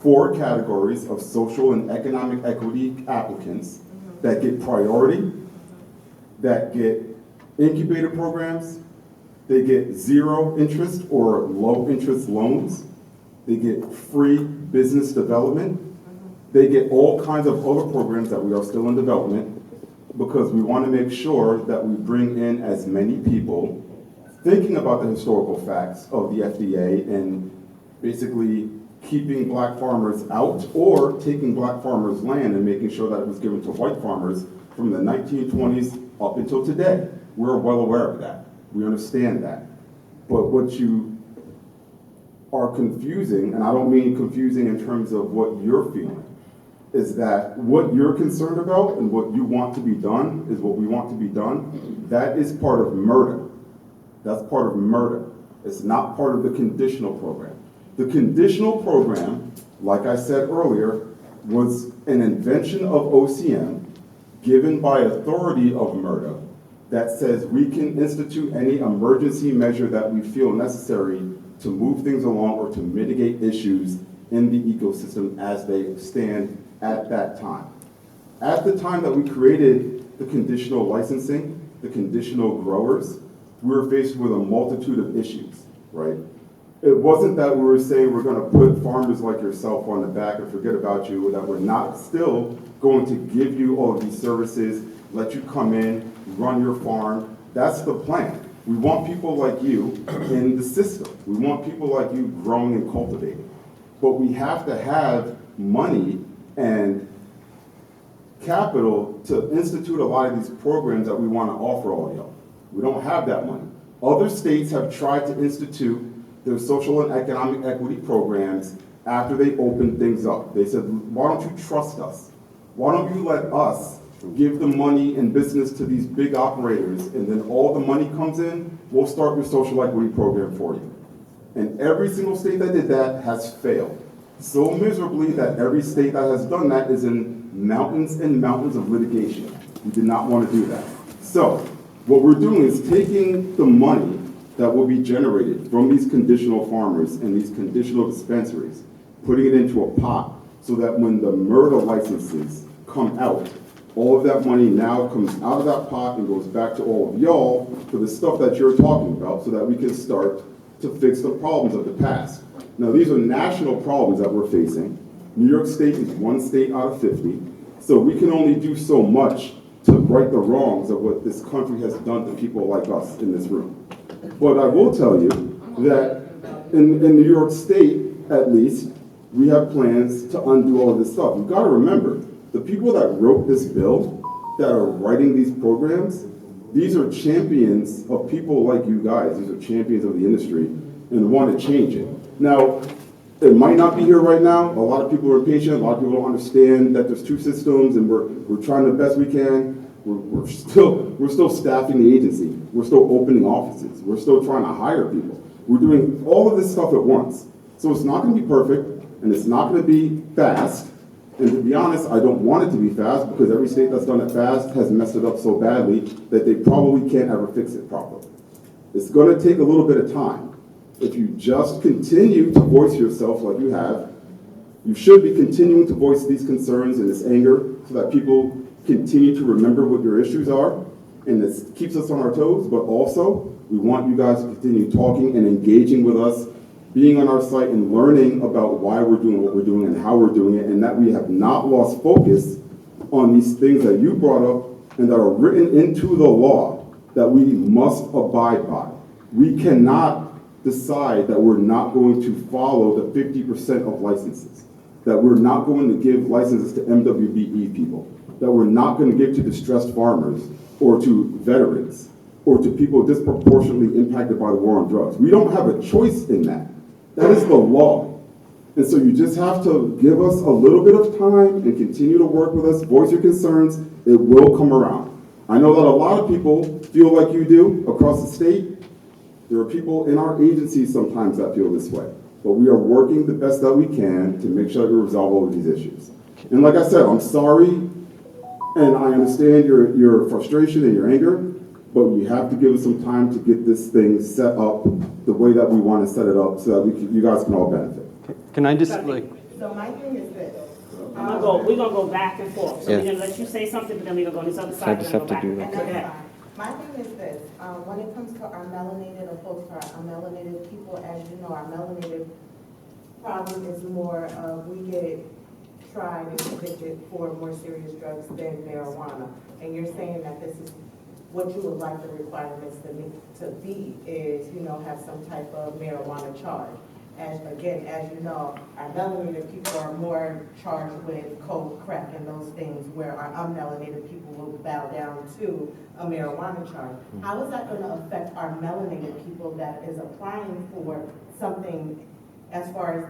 4 categories of social and economic equity applicants that get priority, that get incubator programs, they get 0 interest or low interest loans, they get free business development, they get all kinds of other programs that we are still in development because we want to make sure that we bring in as many people thinking about the historical facts of the FDA and basically keeping black farmers out or taking black farmers' land and making sure that it was given to white farmers from the 1920s up until today. We're well aware of that. We understand that. But what you are confusing, and I don't mean confusing in terms of what you're feeling, is that what you're concerned about and what you want to be done is what we want to be done. That is part of murder. That's part of murder. It's not part of the conditional program. The conditional program, like I said earlier, was an invention of OCM given by authority of MRTA that says we can institute any emergency measure that we feel necessary to move things along or to mitigate issues in the ecosystem as they stand at that time. At the time that we created the conditional licensing, the conditional growers, we were faced with a multitude of issues, right? It wasn't that we were saying we're going to put farmers like yourself on the back and forget about you, that we're not still going to give you all of these services, let you come in, run your farm. That's the plan. We want people like you in the system. We want people like you growing and cultivating. But we have to have money and capital to institute a lot of these programs that we want to offer all of y'all. We don't have that money. Other states have tried to institute their social and economic equity programs after they opened things up. They said, why don't you trust us? Why don't you let us give the money and business to these big operators, and then all the money comes in, we'll start your social equity program for you. And every single state that did that has failed so miserably that every state that has done that is in mountains and mountains of litigation. We did not want to do that. So what we're doing is taking the money that will be generated from these conditional farmers and these conditional dispensaries, putting it into a pot so that when the MRTA licenses come out, all of that money now comes out of that pot and goes back to all of y'all for the stuff that you're talking about so that we can start to fix the problems of the past. Now, these are national problems that we're facing. New York State is 1 state out of 50, so we can only do so much to right the wrongs of what this country has done to people like us in this room. But I will tell you that in New York State, at least, we have plans to undo all of this stuff. You've got to remember, the people that wrote this bill, that are writing these programs, these are champions of people like you guys. These are champions of the industry and want to change it. Now, it might not be here right now. A lot of people are impatient. A lot of people don't understand that there's 2 systems, and we're trying the best we can. We're still staffing the agency. We're still opening offices. We're still trying to hire people. We're doing all of this stuff at once. So it's not going to be perfect, and it's not going to be fast, And to be honest, I don't want it to be fast because every state that's done it fast has messed it up so badly that they probably can't ever fix it properly. It's going to take a little bit of time. If you just continue to voice yourself like you have, you should be continuing to voice these concerns and this anger so that people continue to remember what your issues are, and this keeps us on our toes, but also we want you guys to continue talking and engaging with us, being on our site and learning about why we're doing what we're doing and how we're doing it, and that we have not lost focus on these things that you brought up and that are written into the law that we must abide by. We cannot decide that we're not going to follow the 50% of licenses, that we're not going to give licenses to MWBE people, that we're not going to give to distressed farmers or to veterans or to people disproportionately impacted by the war on drugs. We don't have a choice in that. That is the law. And so you just have to give us a little bit of time and continue to work with us, voice your concerns. It will come around. I know that a lot of people feel like you do across the state. There are people in our agencies sometimes that feel this way. But we are working the best that we can to make sure that we resolve all of these issues. And like I said, I'm sorry, and I understand your frustration and your anger, but you have to give us some time to get this thing set up the way that we want to set it up so that you guys can all benefit. Can I just, So my thing is this. We're gonna go back and forth. So Yeah. we're gonna let you say something, but then we're gonna go on this other So I side. just we're have gonna to go do back. And that. Go that's ahead. fine. My thing is this, when it comes to our melanated opposed to our melanated people, as you know, our melanated problem is more of we get tried and convicted for more serious drugs than marijuana. And you're saying that this is what you would like the requirements to be is, have some type of marijuana charge. As you know, our melanated people are more charged with coke, crack, and those things, where our unmelanated people will bow down to a marijuana charge. How is that going to affect our melanated people that is applying for something as far as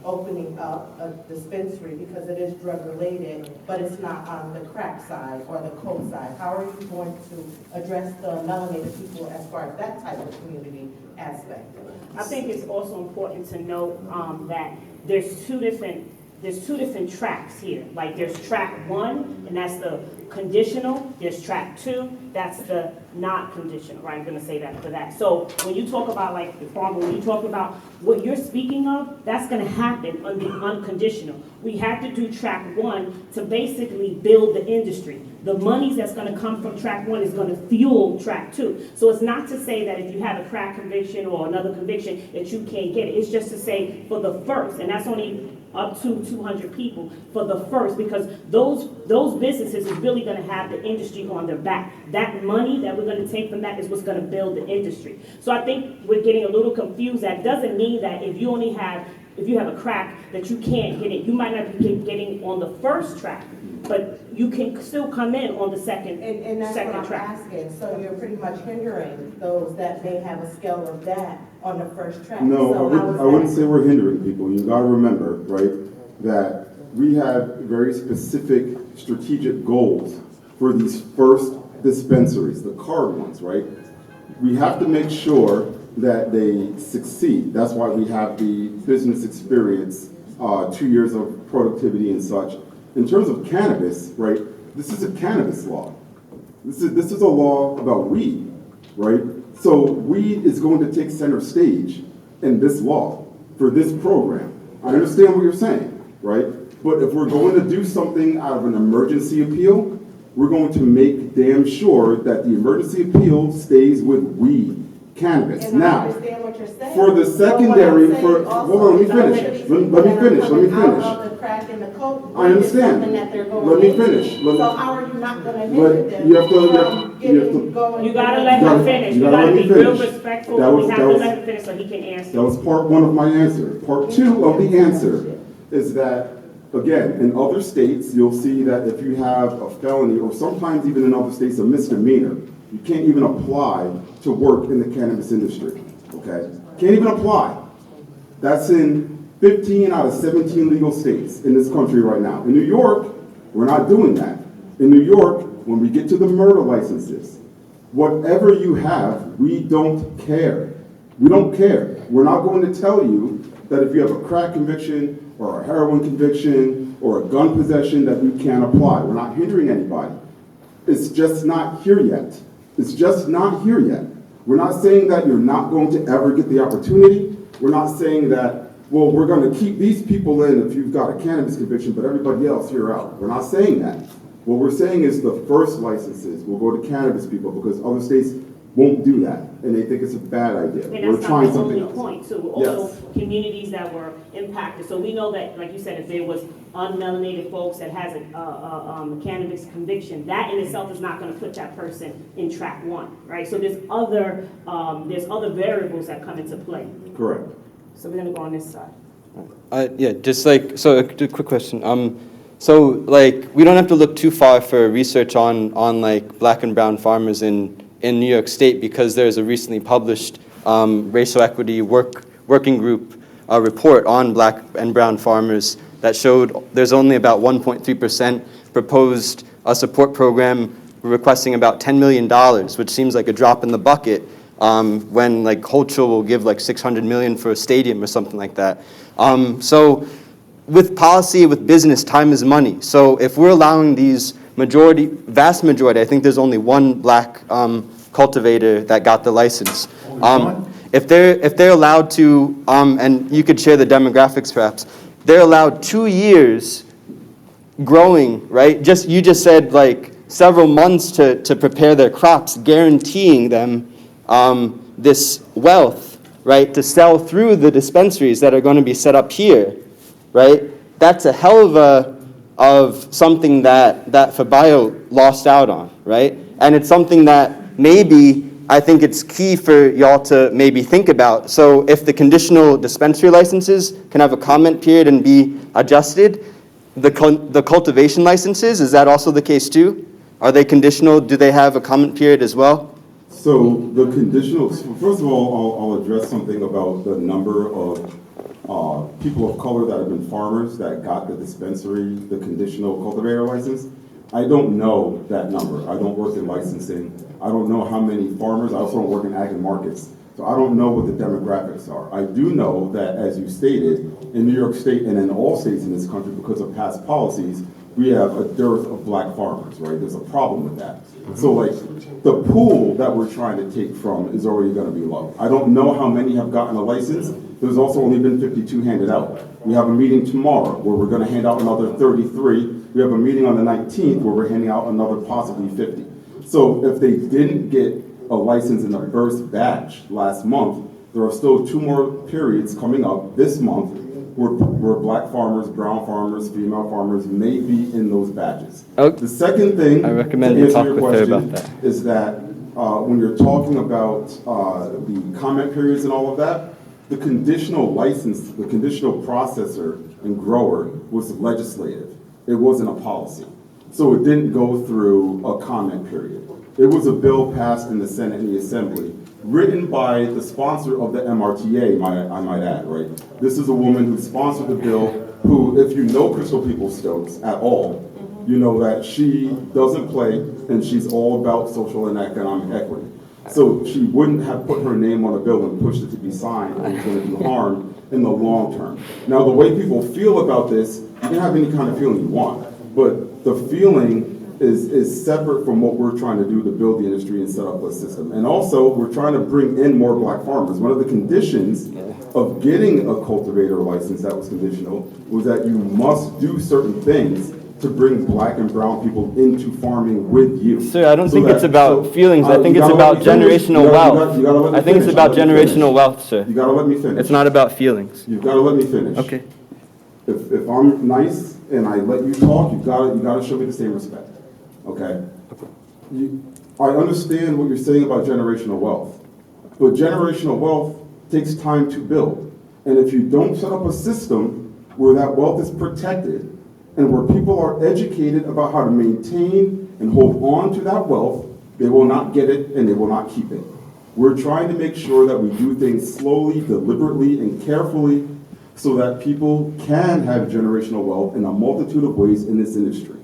opening up a dispensary, because it is drug related, but it's not on the crack side or the coke side? How are you going to address the melanated people as far as that type of community aspect? I think it's also important to note that there's two different tracks here. Like there's track 1, and that's the conditional. There's track 2, that's the not conditional, right? I'm gonna say that for that. So when you talk about like the farmer, when you talk about what you're speaking of, that's gonna happen on the unconditional. We have to do track 1 to basically build the industry. The monies that's gonna come from track 1 is gonna fuel track 2. So it's not to say that if you have a crack conviction or another conviction that you can't get it. It's just to say for the first, and that's only up to 200 people for the first, because those businesses is really going to have the industry on their back. That money that we're going to take from that is what's going to build the industry. So I think we're getting a little confused. That doesn't mean that if you have a crack that you can't get it. You might not be getting on the first track, but you can still come in on the second And that's second what I'm track. asking. So you're pretty much hindering those that may have a scale of that on the first track. No, So how is I wouldn't that? say we're hindering people. You gotta remember, right, that we have very specific strategic goals for these first dispensaries, the card ones, right? We have to make sure that they succeed. That's why we have the business experience, 2 years of productivity and such. In terms of cannabis, right, this is a cannabis law. This is a law about weed, right? So weed is going to take center stage in this law for this program. I understand what you're saying, right? But if we're going to do something out of an emergency appeal, we're going to make damn sure that the emergency appeal stays with weed, cannabis. And I Now, understand what you're saying. for the But what secondary, I'm saying also hold on, let me is finish. already Let people me that are finish, let me coming finish. out of the crack and the coke, I understand. something that they're going Let me into. finish. So how are you not going to But hinder them you have to- from you have getting to- going? You gotta let You him gotta- finish. you You gotta gotta let be me real finish. respectful. That was- We have that to was- let him finish so he can answer. That was part 1 of my answer. Part 2 of the answer is that, again, in other states, you'll see that if you have a felony, or sometimes even in other states, a misdemeanor, you can't even apply to work in the cannabis industry, okay? Can't even apply. That's in 15 out of 17 legal states in this country right now. In New York, we're not doing that. In New York, when we get to the murder licenses, whatever you have, we don't care. We don't care. We're not going to tell you that if you have a crack conviction or a heroin conviction or a gun possession that you can't apply. We're not hindering anybody. It's just not here yet. It's just not here yet. We're not saying that you're not going to ever get the opportunity. We're not saying that, well, we're going to keep these people in if you've got a cannabis conviction, but everybody else, you're out. We're not saying that. What we're saying is the first licenses will go to cannabis people because other states won't do that, and they think it's a bad idea. And We're that's trying not the something only else. point, too. Also, Yes. communities that were impacted. So we know that, like you said, if there was unmelanated folks that has a cannabis conviction, that in itself is not going to put that person in track one, right? So there's other variables that come into play. Correct. So we're going to go on this side. Yeah, just like, so a quick question. So like, we don't have to look too far for research on like black and brown farmers in New York State, because there's a recently published racial equity working group report on black and brown farmers that showed there's only about 1.3% proposed a support program requesting about $10 million, which seems like a drop in the bucket when like Cultural will give like $600 million for a stadium or something like that. So with policy, with business, time is money. So if we're allowing these vast majority, I think there's only one black cultivator that got the license. If they're allowed to, and you could share the demographics perhaps, they're allowed 2 years growing, right? You just said like several months to prepare their crops, guaranteeing them this wealth, right, to sell through the dispensaries that are going to be set up here, right? That's a hell of something that Fabayo lost out on, right? And it's something that maybe I think it's key for y'all to maybe think about. So if the conditional dispensary licenses can have a comment period and be adjusted, the cultivation licenses, is that also the case too? Are they conditional? Do they have a comment period as well? So the conditional, first of all, I'll address something about the number of people of color that have been farmers that got the dispensary, the conditional cultivator license. I don't know that number. I don't work in licensing. I don't know how many farmers. I also don't work in ag and markets. So I don't know what the demographics are. I do know that, as you stated, in New York State and in all states in this country, because of past policies, we have a dearth of black farmers, right? There's a problem with that. So like the pool that we're trying to take from is already going to be low. I don't know how many have gotten a license. There's also only been 52 handed out. We have a meeting tomorrow where we're going to hand out another 33. We have a meeting on the 19th where we're handing out another possibly 50. So if they didn't get a license in the first batch last month, there are still 2 more periods coming up this month where black farmers, brown farmers, female farmers may be in those batches. Okay. The second thing I recommend to you answer talk your with her question about that. is that when you're talking about the comment periods and all of that, the conditional license, the conditional processor and grower was legislative. It wasn't a policy. So it didn't go through a comment period. It was a bill passed in the Senate and the Assembly, written by the sponsor of the MRTA, I might add, right? This is a woman who sponsored the bill, who, if you know Crystal Peoples-Stokes at all, you know that she doesn't play and she's all about social and economic equity. So she wouldn't have put her name on a bill and pushed it to be signed and it's going to do harm in the long term. Now, the way people feel about this, you can have any kind of feeling you want, but the feeling is separate from what we're trying to do to build the industry and set up a system. And also, we're trying to bring in more black farmers. One of the conditions of getting a cultivator license that was conditional was that you must do certain things to bring black and brown people into farming with you. Sir, I don't think it's about feelings. I think it's about generational wealth. I think it's about generational wealth, sir. You gotta let me finish. It's not about feelings. You've gotta let me finish. Okay. If I'm nice and I let you talk, you gotta show me the same respect. Okay? I understand what you're saying about generational wealth, but generational wealth takes time to build. And if you don't set up a system where that wealth is protected and where people are educated about how to maintain and hold on to that wealth, they will not get it and they will not keep it. We're trying to make sure that we do things slowly, deliberately, and carefully so that people can have generational wealth in a multitude of ways in this industry.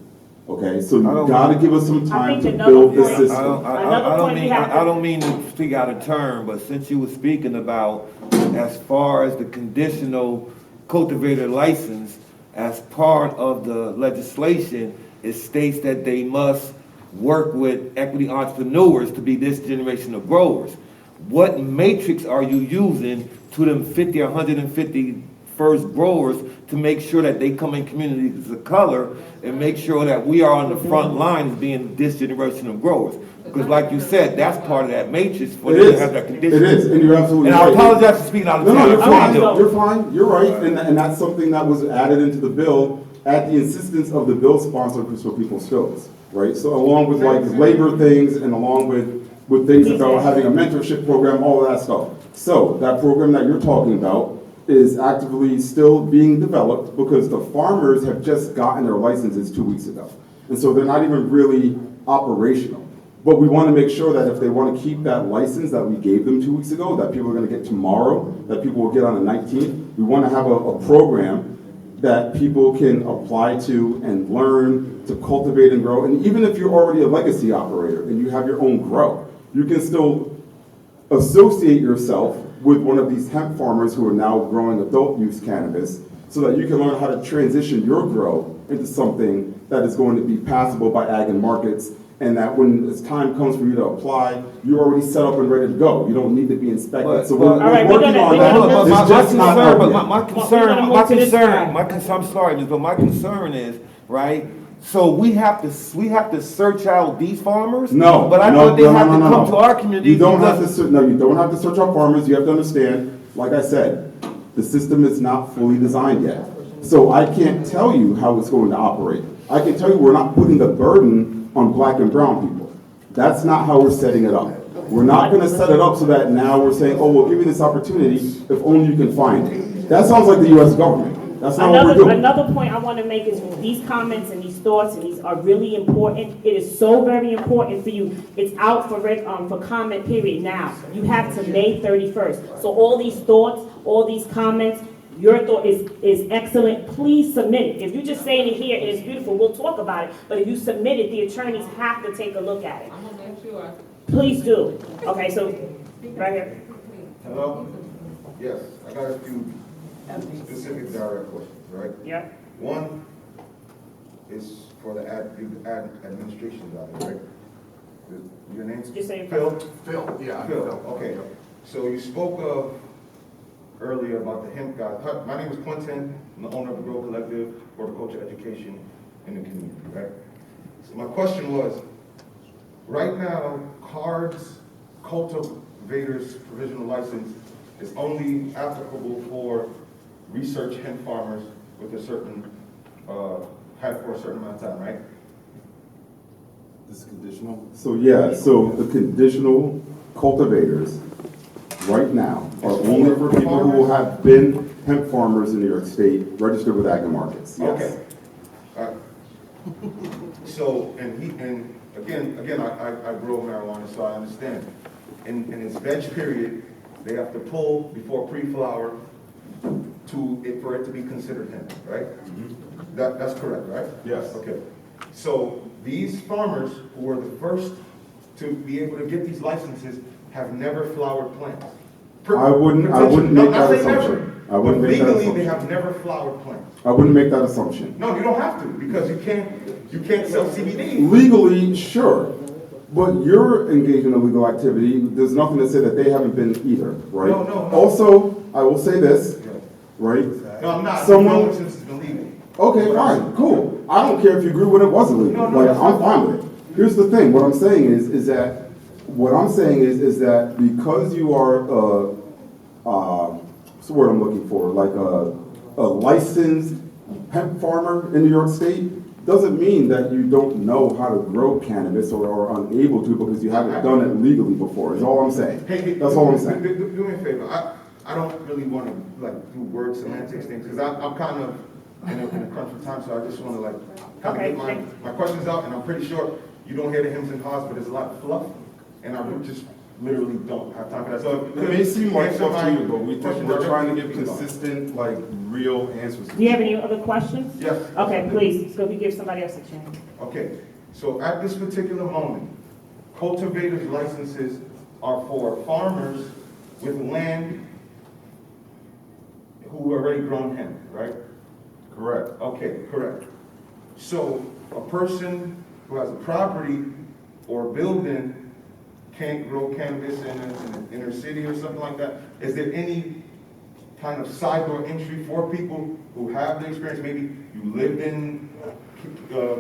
Okay, so you I don't- gotta give us some I time think to another build the point- system. Another point we have to- I don't mean to speak out of turn, but since you were speaking about as far as the conditional cultivator license, as part of the legislation, it states that they must work with equity entrepreneurs to be this generation of growers. What matrix are you using to them 50 or 150 first growers to make sure that they come in communities of color and make sure that we are on the front lines being this generation of growers? Because like you said, that's part of that matrix for It them to is, have that it condition. is, and you're absolutely And right. I apologize for speaking out of No, turn. no, you're I really fine, do. you're fine, you're right, and that's something that was added into the bill at the insistence of the bill sponsor, Christopher People Stokes, right? So along with like labor things and along with things about having a mentorship program, all of that stuff. So that program that you're talking about is actively still being developed because the farmers have just gotten their licenses 2 weeks ago. And so they're not even really operational. But we want to make sure that if they want to keep that license that we gave them 2 weeks ago, that people are going to get tomorrow, that people will get on the 19th, we want to have a program that people can apply to and learn to cultivate and grow. And even if you're already a legacy operator and you have your own grow, you can still associate yourself with one of these hemp farmers who are now growing adult use cannabis so that you can learn how to transition your grow into something that is going to be passable by ag and markets, and that when it's time comes for you to apply, you're already set up and ready to go. You don't need to be inspected. So we're All right, we're working gonna- on we're that. gonna- It's My just not concern, out but yet. my We're gonna concern, move to this side. I'm sorry, but my concern is, right? So we have to search out these farmers? No, But I no, thought they no, have no, to no, come no. to our community. You don't have because- to, no, you don't have to search out farmers. You have to understand, like I said, the system is not fully designed yet. So I can't tell you how it's going to operate. I can tell you we're not putting the burden on black and brown people. That's not how we're setting it up. We're not gonna set it up so that now we're saying, oh, we'll give you this opportunity if only you can find it. That sounds like the US government. That's not what we're doing. Another point I want to make is these comments and these thoughts and these are really important. It is so very important for you. It's out for comment period now. You have to May 31st. So all these thoughts, all these comments, your thought is excellent. Please submit it. If you're just saying it here and it's beautiful, we'll talk about it. But if you submit it, the attorneys have to take a look at it. I'm gonna make sure. Please do. Okay, so right here. Hello? Yes, I got a few specific direct questions, right? Yep. One is for the ad administration guy, right? Your name? Just say it. Phil? Phil, yeah. Phil, okay. So you spoke of earlier about the hemp guys. Hi, my name is Quentin. I'm the owner of the Grow Collective, Horticulture Education in the community, right? So my question was, right now, CARD's cultivators provisional license is only applicable for research hemp farmers with a certain, have for a certain amount of time, right? This is conditional? So yeah, so the conditional cultivators right now are only for people who have been hemp farmers in New York State, registered with Ag and Markets, yes. Okay. So, and again, I grow marijuana, so I understand. In its veg period, they have to pull before pre-flower for it to be considered hemp, right? That's correct, right? Yes. Okay. So these farmers who were the first to be able to get these licenses have never flowered plants. I wouldn't make that assumption. I wouldn't make that Legally, they assumption. have never flowered plants. I wouldn't make that assumption. No, you don't have to, because you can't sell CBD. Legally, sure, but you're engaged in illegal activity, there's nothing to say that they haven't been either, right? No. Also, I will say this, right? No, I'm not. Someone, Since it's been legal. okay, fine, cool. I don't care if you agree when it wasn't legal, No, like, that's I'm fine. fine with it. Here's the thing, what I'm saying is that because you are, what's the word I'm looking for, like a licensed hemp farmer in New York State, doesn't mean that you don't know how to grow cannabis or are unable to because you haven't done it legally before, is all I'm saying. That's all I'm saying. Do me a favor. I don't really want to do word semantics things because I'm kind of in a crunch for time, so I just want to kind of get my questions out, and I'm pretty sure you don't hear the hems and haws, but there's a lot of fluff, and I would just literally don't have time for that. So It may seem like answer stuff to my you, but question we're trying to give directly. consistent, like, real answers. Do you have any other questions? Yes. Okay, please, so we give somebody else a chance. Okay, so at this particular moment, cultivators licenses are for farmers with land who already grown hemp, right? Correct. Okay, correct. So a person who has a property or building can't grow cannabis in an inner city or something like that? Is there any kind of side door entry for people who have the experience? Maybe you lived in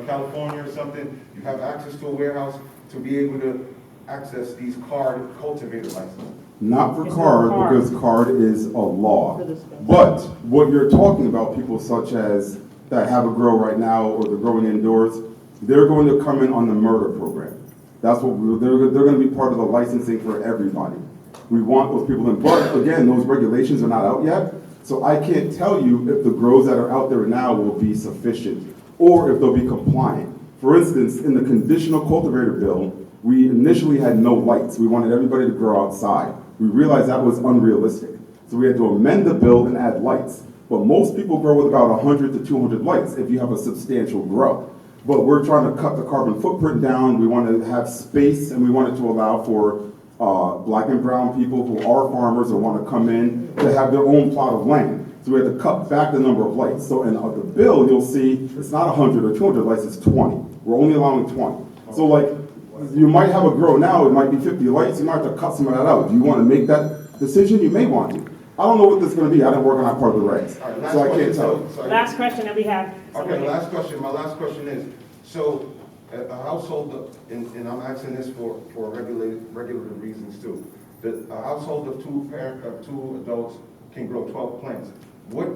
California or something, you have access to a warehouse to be able to access these card cultivator licenses? Not for It's card, not card. because card is a law. For the space. But what you're talking about, people such as that have a grow right now or they're growing indoors, they're going to come in on the murder program. That's what they're going to be part of the licensing for everybody. We want those people in, but again, those regulations are not out yet, so I can't tell you if the grows that are out there now will be sufficient or if they'll be compliant. For instance, in the conditional cultivator bill, we initially had no lights. We wanted everybody to grow outside. We realized that was unrealistic. So we had to amend the bill and add lights. But most people grow with about 100 to 200 lights if you have a substantial grow. But we're trying to cut the carbon footprint down. We want to have space, and we wanted to allow for black and brown people who are farmers and want to come in to have their own plot of land. So we had to cut back the number of lights. So in the bill, you'll see it's not 100 or 200 lights, it's 20. We're only allowing 20. So like, you might have a grow now, it might be 50 lights, you might have to cut some of that out. Do you want to make that decision? You may want to. I don't know what this is going to be. I didn't work on that part of the regs, All right, last so I can't question. tell. Last question that we have. Okay, last question, my last question is, so a household, and I'm asking this for regular reasons too. A household of two adults can grow 12 plants.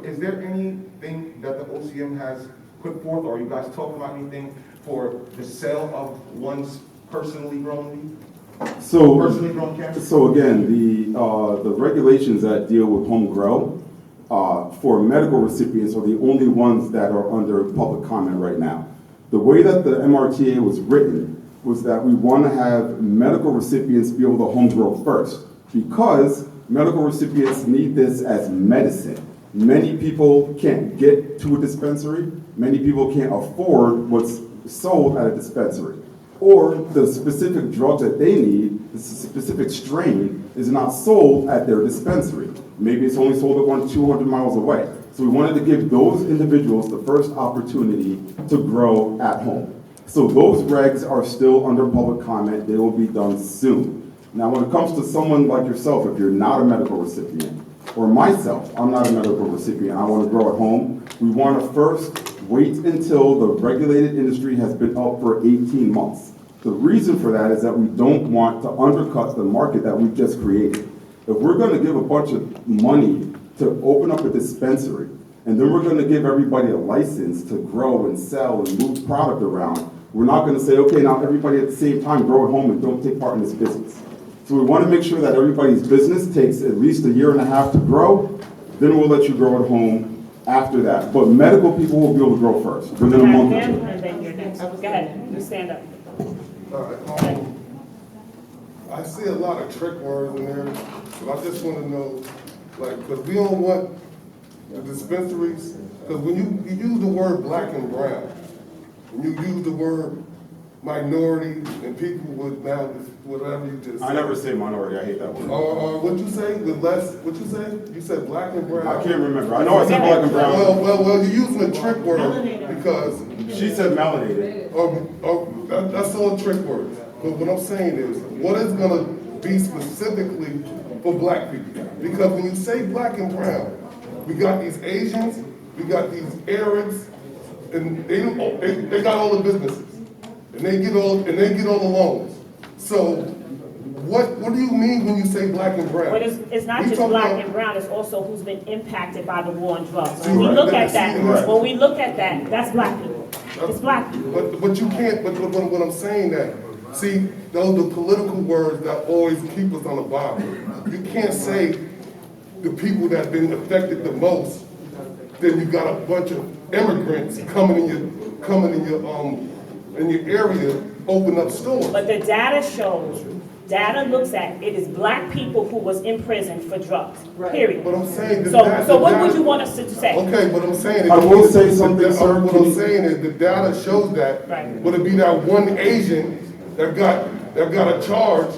Is there anything that the OCM has put forth, or you guys talk about anything for the sale of one's personally grown cannabis? So again, the regulations that deal with home grow for medical recipients are the only ones that are under public comment right now. The way that the MRTA was written was that we want to have medical recipients be able to home grow first, because medical recipients need this as medicine. Many people can't get to a dispensary. Many people can't afford what's sold at a dispensary. Or the specific drug that they need, the specific strain, is not sold at their dispensary. Maybe it's only sold at 200 miles away. So we wanted to give those individuals the first opportunity to grow at home. So those regs are still under public comment. They will be done soon. Now, when it comes to someone like yourself, if you're not a medical recipient, or myself, I'm not a medical recipient, I want to grow at home, we want to first wait until the regulated industry has been up for 18 months. The reason for that is that we don't want to undercut the market that we've just created. If we're going to give a bunch of money to open up a dispensary, and then we're going to give everybody a license to grow and sell and move product around, we're not going to say, okay, now everybody at the same time grow at home and don't take part in this business. So we want to make sure that everybody's business takes at least 1.5 years to grow, then we'll let you grow at home after that. But medical people will be able to grow first, within a month or two. And then you're next. Go ahead, you stand up. All right, I see a lot of trick words in there, but I just want to know, like, because we don't want the dispensaries, because when you use the word black and brown, when you use the word minority and people with now, whatever you just said. I never say minority, I hate that word. Or what you say, with less, what you say? You said black and brown. I can't remember. I know I said black and brown. Well, you're using a trick word because. She said melanated. That's all trick words. But what I'm saying is, what is gonna be specifically for black people? Because when you say black and brown, we got these Asians, we got these Arabs, and they got all the businesses, and they get all the loans. So, what do you mean when you say black and brown? But it's not We just talk black about- and brown, it's also who's been impacted by the war on drugs. See, When we right, look let at me that, see, right. when we look at that, that's black people. It's black people. But you can't, but when I'm saying that, see, those are the political words that always keep us on the bottom. You can't say the people that have been affected the most, then you got a bunch of immigrants coming in your area, open up stores. But the data shows data looks at, it is black people who was in prison for drugs, period. But I'm saying So what would you want us to say? Okay, but I'm saying. I will say something, sir. What I'm saying is the data shows that. Right. Would it be that one Asian that got a charge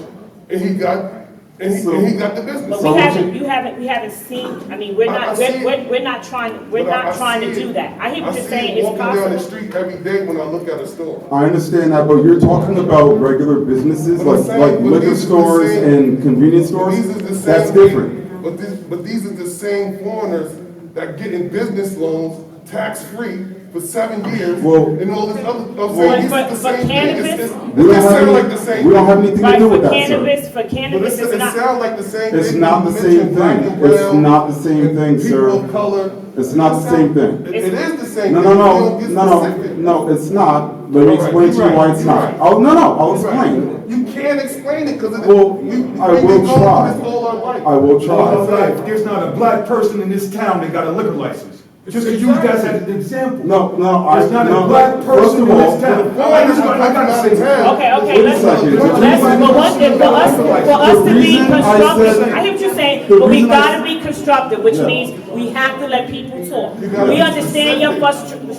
and he got the business? But we haven't seen, I mean, we're not trying to do that. I hear what you're saying, it's I see it walking down the possible. street every day when I look at a store. I understand that, but you're talking about regular businesses, But I'm saying, like but liquor these are the stores same- and convenience stores? These are the same That's different. But these are the same foreigners that get in business loans tax-free for 7 years Well- and all this other, I'm saying these are the For same thing. cannabis? We don't It have sound any, like the same we don't thing. have anything to Right, do for with that, sir. cannabis, But it's it not. sound like the same thing. It's not the You same mentioned black thing. and It's brown not the same and thing, sir. People of color. It's not the same thing. It is the same No, thing. no, You no, don't get no, specific. no, it's not. Let me All right, explain to you're you why right, it's you're not. right. Oh, no, I'll You're explain. right. You can't explain it because Well, I will try. all our life. I will All try. our life. There's not a black person in this town that got a liquor license. Just to use that as an example. No, There's not no, a black first person of in all, this town. I gotta say that. Okay, Wait a let's, second. for us to The be reason I constructive, said- I hear what you're saying, the but we reason I gotta s- be constructive, which Yeah. means we have to let people talk. gotta We be understand your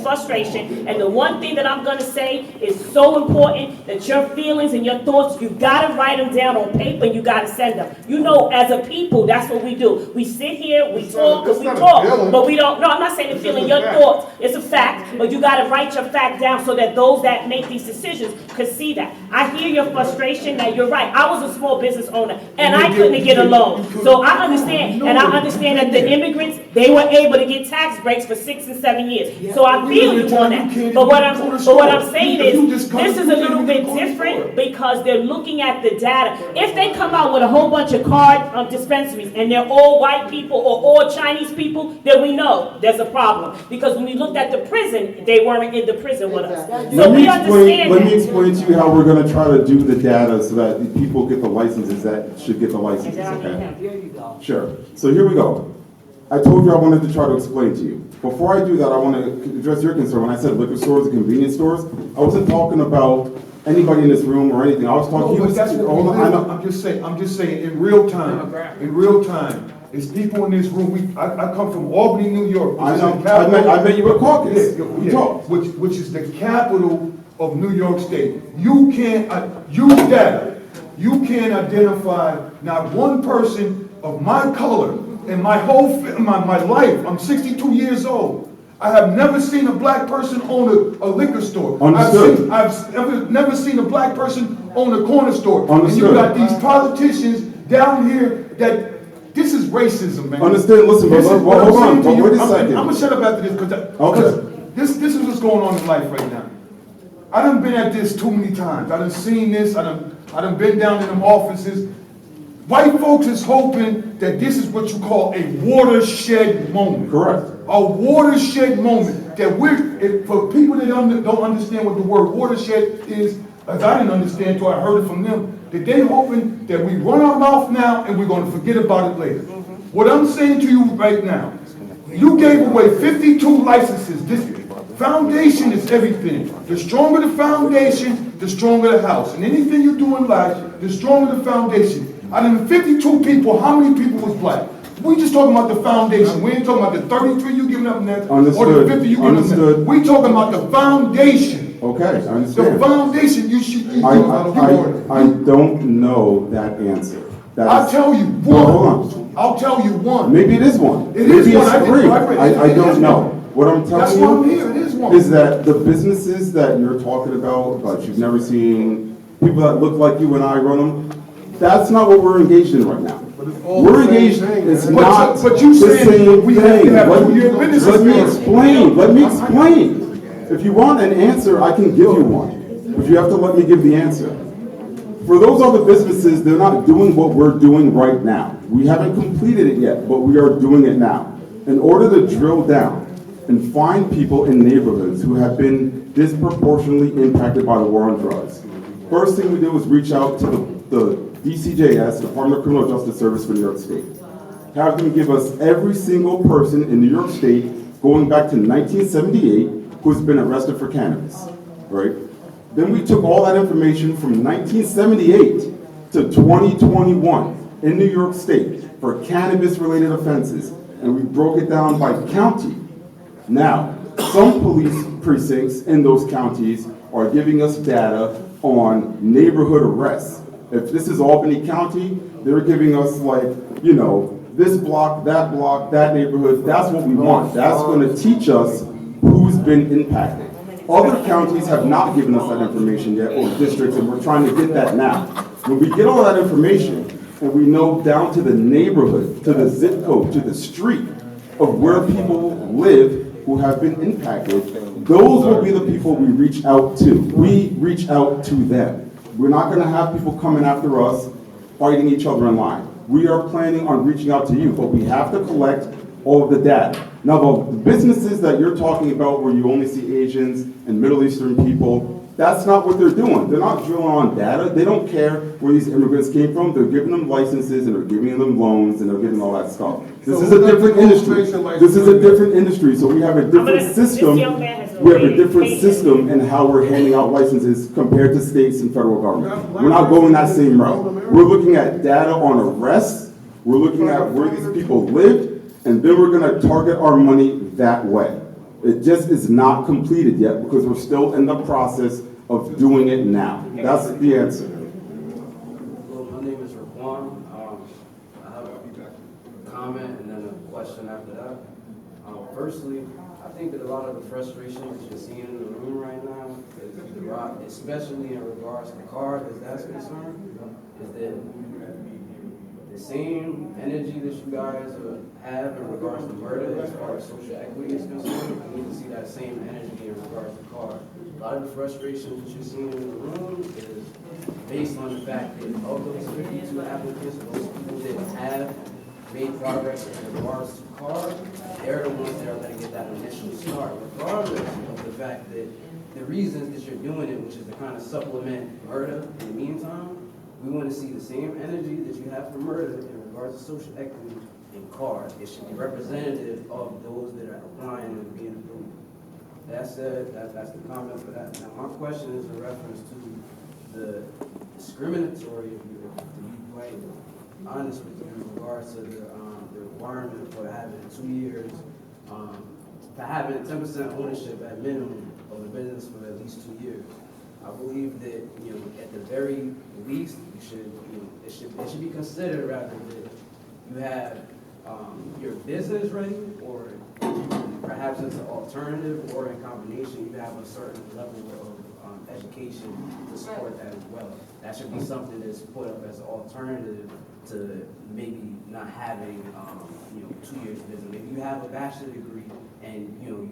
frustration, and the one thing that I'm gonna say is so important, that your feelings and your thoughts, you gotta write them down on paper and you gotta send them. You know, as a people, that's what we do. We sit here, we talk, and we that's not a talk, feeling. but we don't, no, I'm not saying the feeling, your thoughts, it's a fact, but you gotta write your fact down so that those that make these decisions could see that. I hear your frustration, that you're right. I was a small business owner, and I couldn't get a loan. So I understand, and I understand that the immigrants, they were able to get tax breaks for 6 and 7 years. So I feel you on that. But what I'm saying is, this is a little bit different because they're looking at the data. If they come out with a whole bunch of card dispensaries and they're all white people or all Chinese people, then we know there's a problem. Because when we looked at the prison, they weren't in the prison with us. So we understand Let me that. explain to you how we're gonna try to do the data so that the people get the licenses that should get the licenses, And then I need okay? him. Here you go. Sure. So here we go. I told you I wanted to try to explain to you. Before I do that, I want to address your concern. When I said liquor stores and convenience stores, I wasn't talking about anybody in this room or anything. I was talking. No, but that's what hold we on, I live. know. I'm just saying, in real time, it's people in this room, I come from Albany, New York. which I is know. the capital- I met you at caucus. We talked. Which is the capital of New York State. You can't, use data. You can't identify not one person of my color in my whole, my life. I'm 62 years old. I have never seen a black person own a liquor store. Understood. I've never seen a black person own a corner store. Understood. And you got these politicians down here that, this is racism, man. Understood. Listen, but This is hold what I'm saying on. to But you. wait a I'm second. gonna shut up after this because this is what's going on in life right now. I done been at this too many times. I done seen this. I done been down in them offices. White folks is hoping that this is what you call a watershed moment. Correct. A watershed moment that for people that don't understand what the word watershed is, as I didn't understand till I heard it from them, that they hoping that we run our mouth now and we're gonna forget about it later. What I'm saying to you right now, you gave away 52 licenses. This foundation is everything. The stronger the foundation, the stronger the house. And anything you do in life, the stronger the foundation. Out of the 52 people, how many people was black? We just talking about the foundation. We ain't talking about the 33 you giving up next, or the Understood. 50 you giving up next. Understood. We talking about the foundation. Okay, I The understand. foundation you should. I don't know that answer. I'll tell you No, one. hold on. I'll tell you one. Maybe it is one. It is Maybe one. it's three. I It don't is know. one. What I'm That's telling why I'm you here. It is one. is that the businesses that you're talking about, but you've never seen, people that look like you and I run them, that's not what we're engaged in right now. all We're the same engaged, thing, it's man. not But you the saying same we have to thing. have Let 2-year business let me experience. explain, let me explain. If you want an answer, I can give you one, but you have to let me give the answer. For those other businesses, they're not doing what we're doing right now. We haven't completed it yet, but we are doing it now. In order to drill down and find people in neighborhoods who have been disproportionately impacted by the war on drugs, first thing we did was reach out to the DCJS, Department of Criminal Justice Service for New York State. Have them give us every single person in New York State going back to 1978 who's been arrested for cannabis, right? Then we took all that information from 1978 to 2021 in New York State for cannabis-related offenses, and we broke it down by county. Now, some police precincts in those counties are giving us data on neighborhood arrests. If this is Albany County, they're giving us like, you know, this block, that neighborhood. That's what we want. That's going to teach us who's been impacted. Other counties have not given us that information yet, or districts, and we're trying to get that now. When we get all that information, and we know down to the neighborhood, to the zip code, to the street of where people live who have been impacted, those will be the people we reach out to. We reach out to them. We're not going to have people coming after us, fighting each other in line. We are planning on reaching out to you, but we have to collect all of the data. Now, the businesses that you're talking about where you only see Asians and Middle Eastern people, that's not what they're doing. They're not drilling on data. They don't care where these immigrants came from. They're giving them licenses and they're giving them loans and they're giving all that stuff. This is a different industry. This is a different industry, so we have a different system. We have a different system in how we're handing out licenses compared to states and federal government. We're not going that same route. We're looking at data on arrests. We're looking at where these people lived, and then we're going to target our money that way. It just is not completed yet because we're still in the process of doing it now. That's the answer. Well, my name is Raquan. I have a comment and then a question after that. Firstly, I think that a lot of the frustration that you're seeing in the room right now, is, especially in regards to cars, as that's concerned, is that the same energy that you guys have in regards to murder as far as social equity is concerned, I need to see that same energy in regards to cars. A lot of the frustration that you're seeing in the room is based on the fact that of those 52 applicants, those people that have made progress in regards to cars, they're the ones that are going to get that initial start, regardless of the fact that the reasons that you're doing it, which is to kind of supplement murder in the meantime. We want to see the same energy that you have for murder in regards to social equity in cars. It should be representative of those that are applying and being approved. That said, that's the comment for that. Now, my question is in reference to the discriminatory, to be quite honest with you, in regards to the requirement for having 2 years, to having 10% ownership at minimum of the business for at least 2 years. I believe that, you know, at the very least, you should, you know, it should be considered rather that you have your business ready, or perhaps as an alternative, or in combination, you have a certain level of education to support that as well. That should be something that's put up as an alternative to maybe not having, you know, 2 years business. Maybe you have a bachelor's degree and, you know,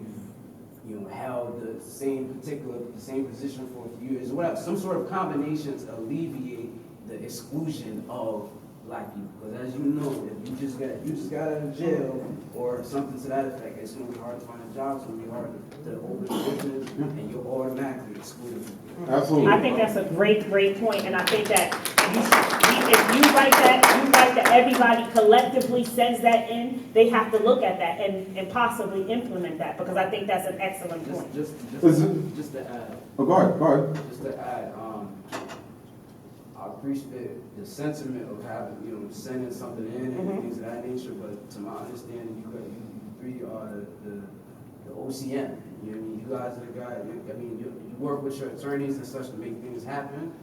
you've held the same position for a few years, whatever, some sort of combination to alleviate the exclusion of Black people. Because as you know, if you just got out of jail or something to that effect, it's going to be hard to find a job, it's going to be hard to open a business, and you're automatically excluded. Absolutely. I think that's a great point, and I think that if you write that everybody collectively sends that in, they have to look at that and possibly implement that, because I think that's an excellent point. Just to add. Oh, go ahead. Just to add, I appreciate the sentiment of having, you know, sending something in and things of that nature, but to my understanding, you three are the OCM. You know, I mean, you guys are the guys. I mean, you work with your attorneys and such to make things happen.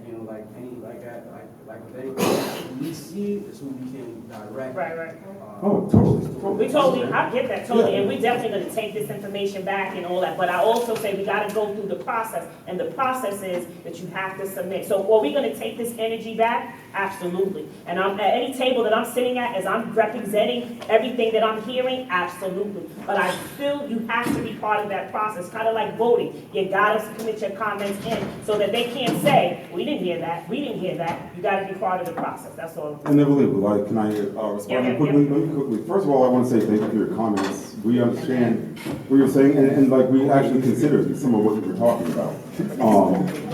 You know, like with anything, we see is who we can direct. Right. Oh, totally. We totally, I get that totally, and we're definitely going to take this information back and all that. But I also say we got to go through the process, and the process is that you have to submit. So, are we going to take this energy back? Absolutely. And I'm at any table that I'm sitting at, as I'm representing everything that I'm hearing, absolutely. But I feel you have to be part of that process, kind of like voting. You got to submit your comments in so that they can't say, we didn't hear that, we didn't hear that. You got to be part of the process. That's all. And I believe, like, can I respond quickly? Let me quickly. First of all, I want to say thank you for your comments. We understand what you're saying, and like we actually considered some of what you were talking about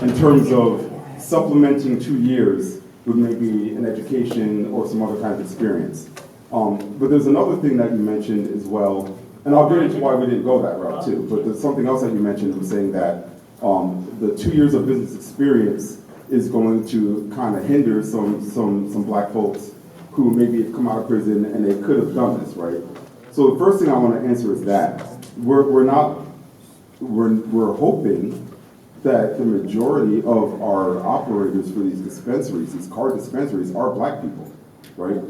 in terms of supplementing 2 years with maybe an education or some other kind of experience. But there's another thing that you mentioned as well, and I'll get into why we didn't go that route too. But there's something else that you mentioned was saying that the 2 years of business experience is going to kind of hinder some black folks who maybe have come out of prison and they could have done this, right? So the first thing I want to answer is that we're hoping that the majority of our operators for these dispensaries, these card dispensaries, are black people, right?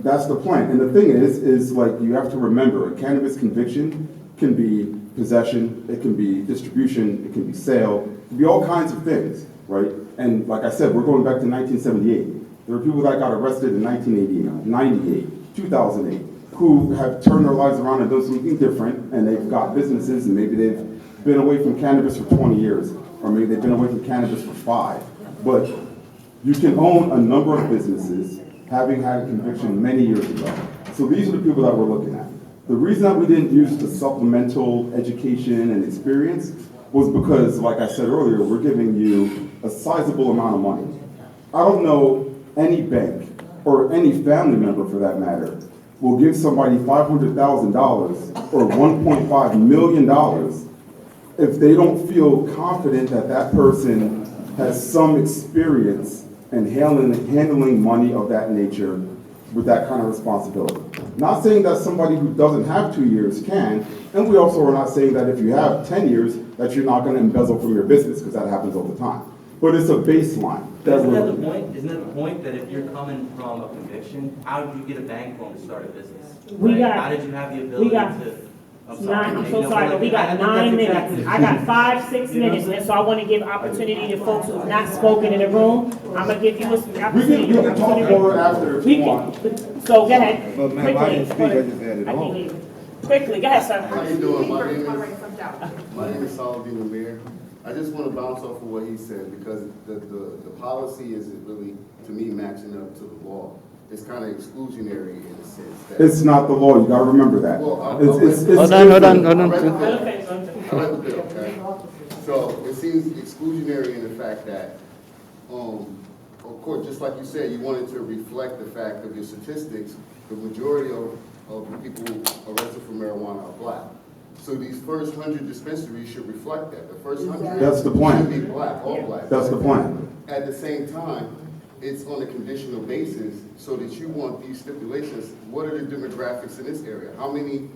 That's the plan. And the thing is like you have to remember, a cannabis conviction can be possession, it can be distribution, it can be sale, it can be all kinds of things, right? And like I said, we're going back to 1978. There were people that got arrested in 1988, 98, 2008, who have turned their lives around and done something different, and they've got businesses, and maybe they've been away from cannabis for 20 years, or maybe they've been away from cannabis for 5. But you can own a number of businesses having had a conviction many years ago. So these are the people that we're looking at. The reason that we didn't use the supplemental education and experience was because, like I said earlier, we're giving you a sizable amount of money. I don't know any bank, or any family member for that matter, will give somebody $500,000 or $1.5 million if they don't feel confident that that person has some experience in handling money of that nature with that kind of responsibility. Not saying that somebody who doesn't have 2 years can, and we also are not saying that if you have 10 years that you're not going to embezzle from your business, because that happens all the time. But it's a baseline. Isn't that the point? Isn't that the point that if you're coming from a conviction, how did you get a bank loan to start a business? How did you have the ability to? I'm so sorry, but we got 9 minutes. I got 5, 6 minutes, and so I want to give opportunity to folks who have not spoken in the room. I'm gonna give you an opportunity. We can talk more after if you want. So go ahead. But ma'am, I didn't speak, I just added I on. can't hear you. Quickly, go ahead, sir. How you doing? My name is Saladin Amir. I just want to bounce off of what he said, because the policy isn't really, to me, matching up to the law. It's kind of exclusionary in a sense. That It's not the law, you gotta remember that. Well, It's Hold on. I read the bill, okay? So it seems exclusionary in the fact that, of course, just like you said, you wanted to reflect the fact of your statistics, the majority of the people arrested for marijuana are black. So these first 100 dispensaries should reflect that. The first 100 That's the plan. should be black, all black. That's the plan. At the same time, it's on a conditional basis, so that you want these stipulations. What are the demographics in this area? How many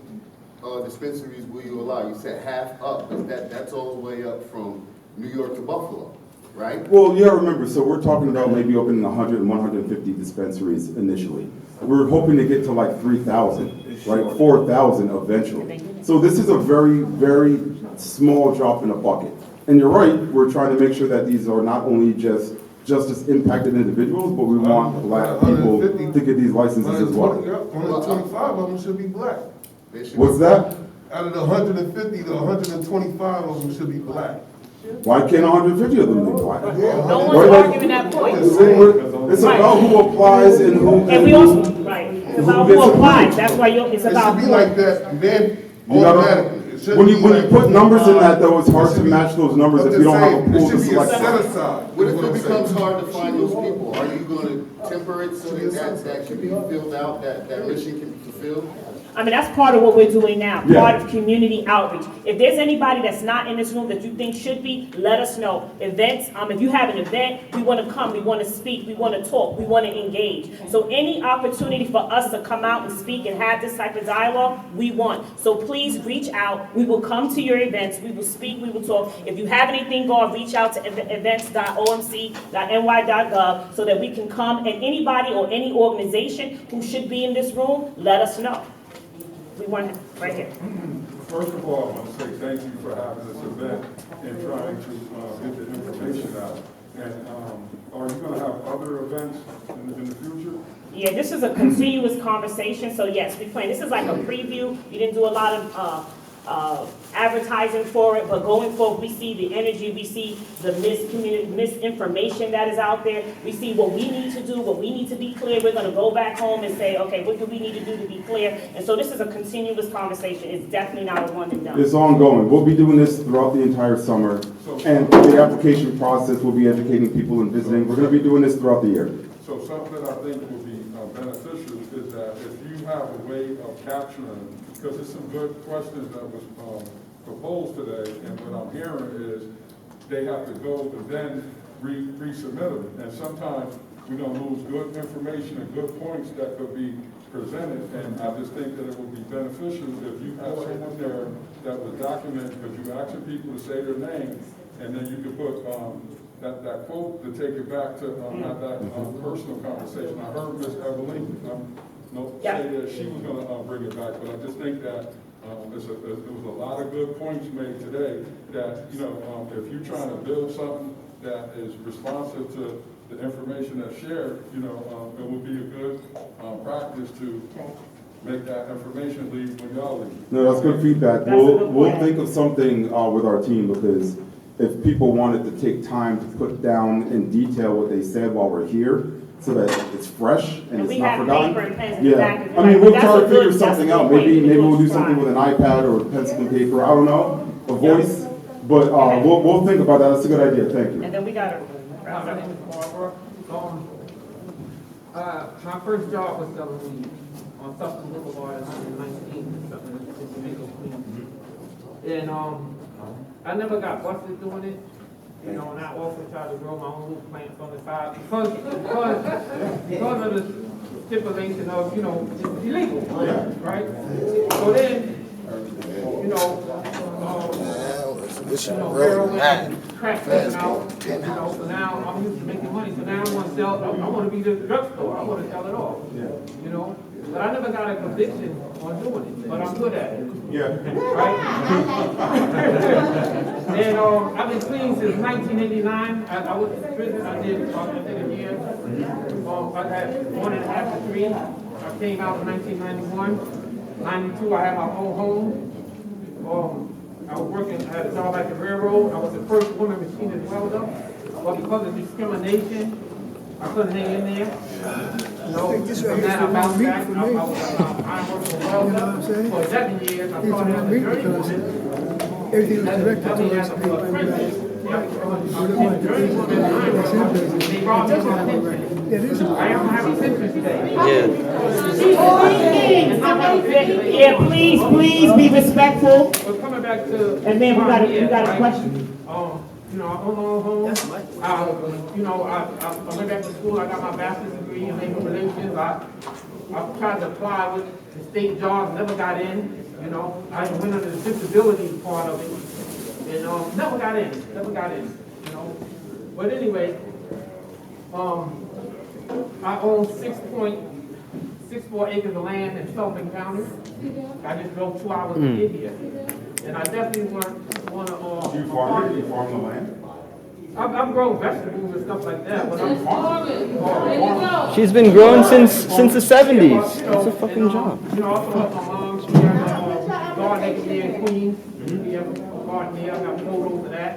dispensaries will you allow? You said half up, but that's all the way up from New York to Buffalo, right? Well, you gotta remember, so we're talking about maybe opening 100 and 150 dispensaries initially. We're hoping to get to like 3,000, right? 4,000 eventually. So this is a very, very small drop in a bucket. And you're right, we're trying to make sure that these are not only just justice impacted individuals, but we want black people to get these licenses as well. 125 of them should be black. What's that? Out of the 150, the 125 of them should be black. Why can't 150 of them be black? No one's arguing that point. It's about who applies and who. And we also, right, it's about who applies, that's why it's about. It should be like that, then You gotta- automatically. When you put numbers in that though, it's hard to match those numbers if you don't have a pool to It should be a select set from. aside. What if it becomes hard to find those people? Are you going to temper it so that can be filled out, that mission can be fulfilled? I mean, that's part of what we're doing now, Yeah. part of community outreach. If there's anybody that's not in this room that you think should be, let us know. Events, if you have an event, we want to come, we want to speak, we want to talk, we want to engage. So any opportunity for us to come out and speak and have this type of dialogue, we want. So please reach out. We will come to your events. We will speak, we will talk. If you have anything going, reach out to events.omc.ny.gov so that we can come, and anybody or any organization who should be in this room, let us know. We want it right here. First of all, I want to say thank you for having this event and trying to get the information out. And are you going to have other events in the future? Yeah, this is a continuous conversation, so yes, we plan. This is like a preview. You didn't do a lot of advertising for it, but going forward, we see the energy, we see the misinformation that is out there. We see what we need to do, what we need to be clear. We're going to go back home and say, okay, what do we need to do to be clear? And so this is a continuous conversation. It's definitely not a one and done. It's ongoing. We'll be doing this throughout the entire summer. And through the application process, we'll be educating people and visiting. We're going to be doing this throughout the year. So something that I think would be beneficial is that if you have a way of capturing, because there's some good questions that was proposed today, and what I'm hearing is they have to go to then resubmit them. And sometimes we're gonna lose good information and good points that could be presented. And I just think that it would be beneficial if you have someone there that would document, because you asking people to say their name, and then you could put, that quote to take it back to, have that, personal conversation. I heard Ms. Evelyn, say that she was gonna, bring it back, but I just think that, there was a lot of good points made today that, if you're trying to build something that is responsive to the information that's shared, it would be a good, practice to make that information leave when y'all leave. No, that's good feedback. We'll think of something with our team, because if people wanted to take time to put down in detail what they said while we're here, so that it's fresh and it's not forgotten. We have paper and pens in the back. I mean, we'll try to figure something out. Maybe we'll do something with an iPad or pencil and paper. I don't know, a voice. But we'll think about that. That's a good idea. Thank you. And then we got My name is Barbara. My first job was selling weed on Suffolk Boulevard in 119, and I never got busted doing it. And I also tried to grow my own little plants on the side because of the stipulation of, it's illegal, right? So then, heroin, crack coming out, so now I'm used to making money, so now I want to sell, I want to be the drugstore, I want to sell it all, But I never got a conviction on doing it, but I'm good at it. Yeah. Right? And I've been clean since 1989. I was in prison. I did a year. I had 1.5 to 3. I came out in 1991. 92, I had my own home. I was working at a job at the railroad. I was the first woman machinist welder. But because of discrimination, I couldn't hang in there. From that I bounced back. I was iron worker welder. For 11 years, I started as a journeyman. Everything was directed That means towards as a people. journeywoman, iron worker, they robbed me of my pension. I don't have a pension today. Yeah, please be respectful. But coming back to. And then we got a question. I own my own home. I went back to school. I got my bachelor's degree in labor relations. I tried to apply with the state jobs, never got in. I went under the disability part of it, and never got in. But anyway, I own 6.64 acres of land in Sullivan County. I just drove 2 hours to get here, and I definitely want to. Do you farm it? Do you farm the land? I've grown vegetables and stuff like that, but I'm farming. She's been growing since the 70s. That's a fucking job. Also help my mom. She has a garden next year in Queens. We have a garden here. I got photos of that.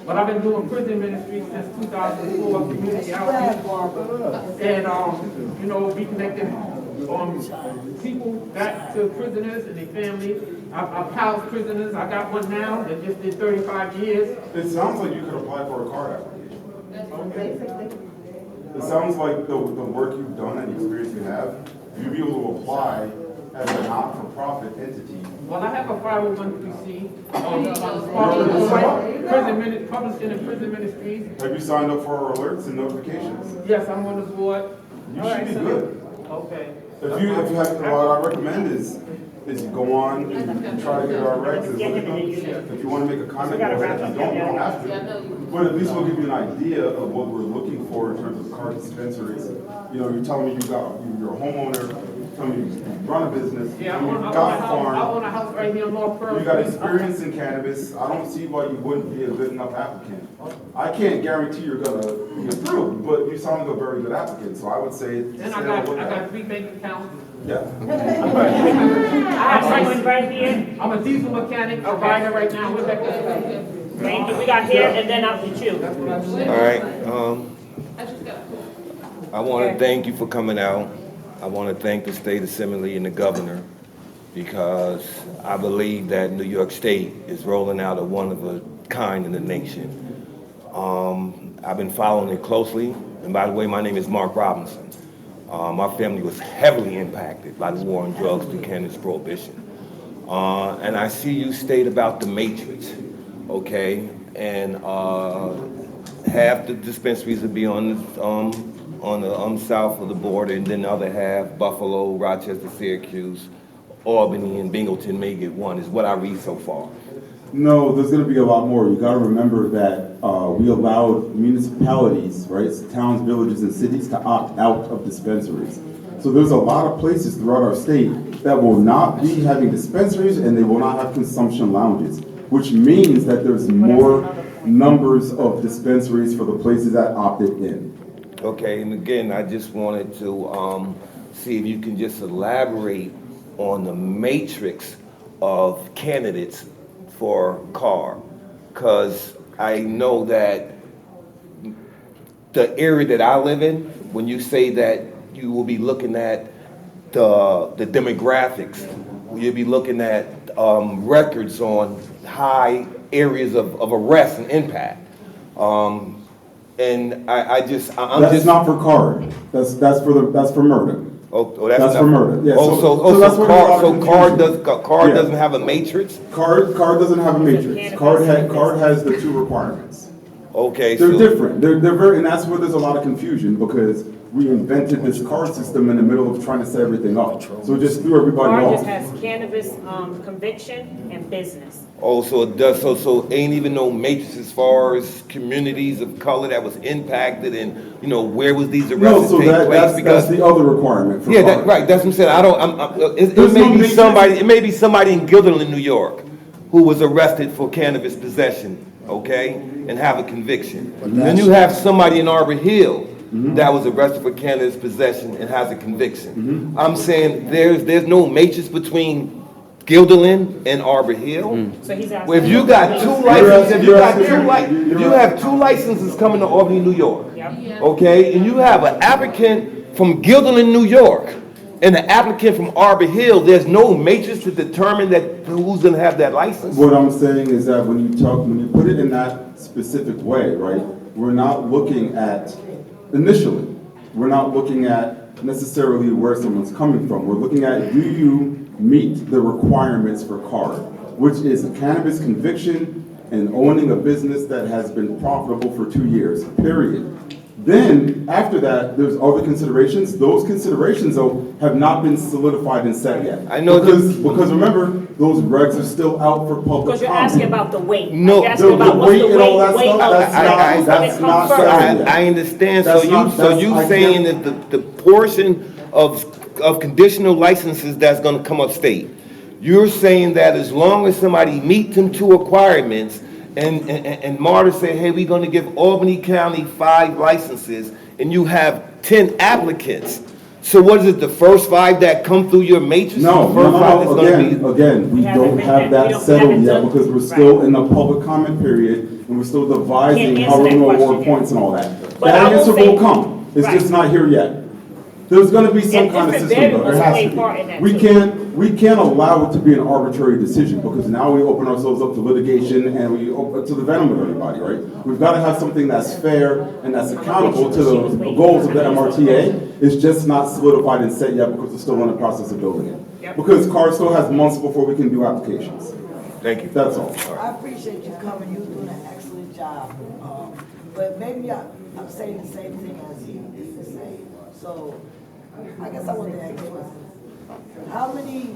But I've been doing prison ministry since 2004, community outreach, and reconnecting people back to prisoners and their families. I've housed prisoners. I got one now that just did 35 years. It sounds like you could apply for a card application. It sounds like the work you've done and the experience you have, you'd be able to apply as a not-for-profit entity. Well, I have a 501c published in prison ministries. Have you signed up for our alerts and notifications? Yes, I'm on the board. You should be good. Okay. If you have, what I recommend is you go on and try to get our recs. If you want to make a comment, go ahead. If you don't have to. But at least we'll give you an idea of what we're looking for in terms of card dispensaries. You're telling me you're a homeowner. Tell me you run a business. Yeah, you I own a house right here in North Pearl. You got experience in cannabis. I don't see why you wouldn't be a good enough applicant. I can't guarantee you're gonna be approved, but you sound like a very good applicant. So I would say. And I got 3 bank accounts. Yeah. I have someone right here. I'm a diesel mechanic, a rider right now. We're back there. Thank you. We got here, and then I'll get you. All right. I want to thank you for coming out. I want to thank the state assembly and the governor, because I believe that New York State is rolling out a one of a kind in the nation. I've been following it closely. And by the way, my name is Mark Robinson. My family was heavily impacted by the war on drugs through cannabis prohibition. And I see you state about the matrix, okay? And half the dispensaries will be on the south of the border, and then the other half, Buffalo, Rochester, Syracuse, Albany, and Binghamton may get one, is what I read so far. No, there's going to be a lot more. You got to remember that we allowed municipalities, right, towns, villages, and cities to opt out of dispensaries. So there's a lot of places throughout our state that will not be having dispensaries, and they will not have consumption lounges, which means that there's more numbers of dispensaries for the places that opted in. Okay, and again, I just wanted to see if you can just elaborate on the matrix of candidates for CAR, because I know that the area that I live in, when you say that you will be looking at the demographics, you'll be looking at records on high areas of arrest and impact. And I'm just not for CAR. That's for murder. Oh, that's for murder. Yeah. So CAR doesn't have a matrix. CAR doesn't have a matrix. CAR has the two requirements. Okay. They're different. They're very, and that's where there's a lot of confusion because we invented this card system in the middle of trying to set everything up. So it just threw everybody CAR off. just has cannabis conviction and business. Oh, so it does. So ain't even no matrix as far as communities of color that was impacted, and where was these arrests No, so that's the other requirement. For CAR. Right. That's what I'm saying. It may be somebody in Guilderland, New York, who was arrested for cannabis possession, okay, and have a conviction. Then you have somebody in Arbor Hill that was arrested for cannabis possession and has a conviction. I'm saying there's no matrix between Guilderland and Arbor Hill. So he's asking. Well, if you got two licenses, you have two licenses coming to Albany, New York. Okay, and you have an applicant from Guilderland, New York, and an applicant from Arbor Hill. There's no matrix to determine that who's going to have that license. What I'm saying is that when you put it in that specific way, right? We're not looking at initially. We're not looking at necessarily where someone's coming from. We're looking at, do you meet the requirements for CAR, which is a cannabis conviction and owning a business that has been profitable for 2 years, period. Then, after that, there's other considerations. Those considerations, though, have not been solidified and set yet. I know because remember, those regs are still out for public Because you're comment. asking about the weight. No, the weight and all that stuff, that's not set yet. I understand. That's So you saying that the portion of conditional licenses that's going to come upstate, you're saying that as long as somebody meets them two requirements, and Marta say, hey, we're going to give Albany County 5 licenses, and you have 10 applicants. So what is it, the first 5 that come through your matrix? No, again, we don't have that settled yet because we're still in the public comment period, and we're still devising how we're going to award points and all that. That answer will come. It's just not here yet. There's going to be some kind of system, though. There has to be. We can't allow it to be an arbitrary decision because now we open ourselves up to litigation and we open to the venom of everybody, right? We've got to have something that's fair and that's accountable to the goals of the MRTA. It's just not solidified and set yet because we're still in the process of building it. Because CAR still has months before we can do applications. Thank you. That's all. I appreciate you coming. You're doing an excellent job. But maybe I'm saying the same thing as he was saying. So I guess I want to ask you, how many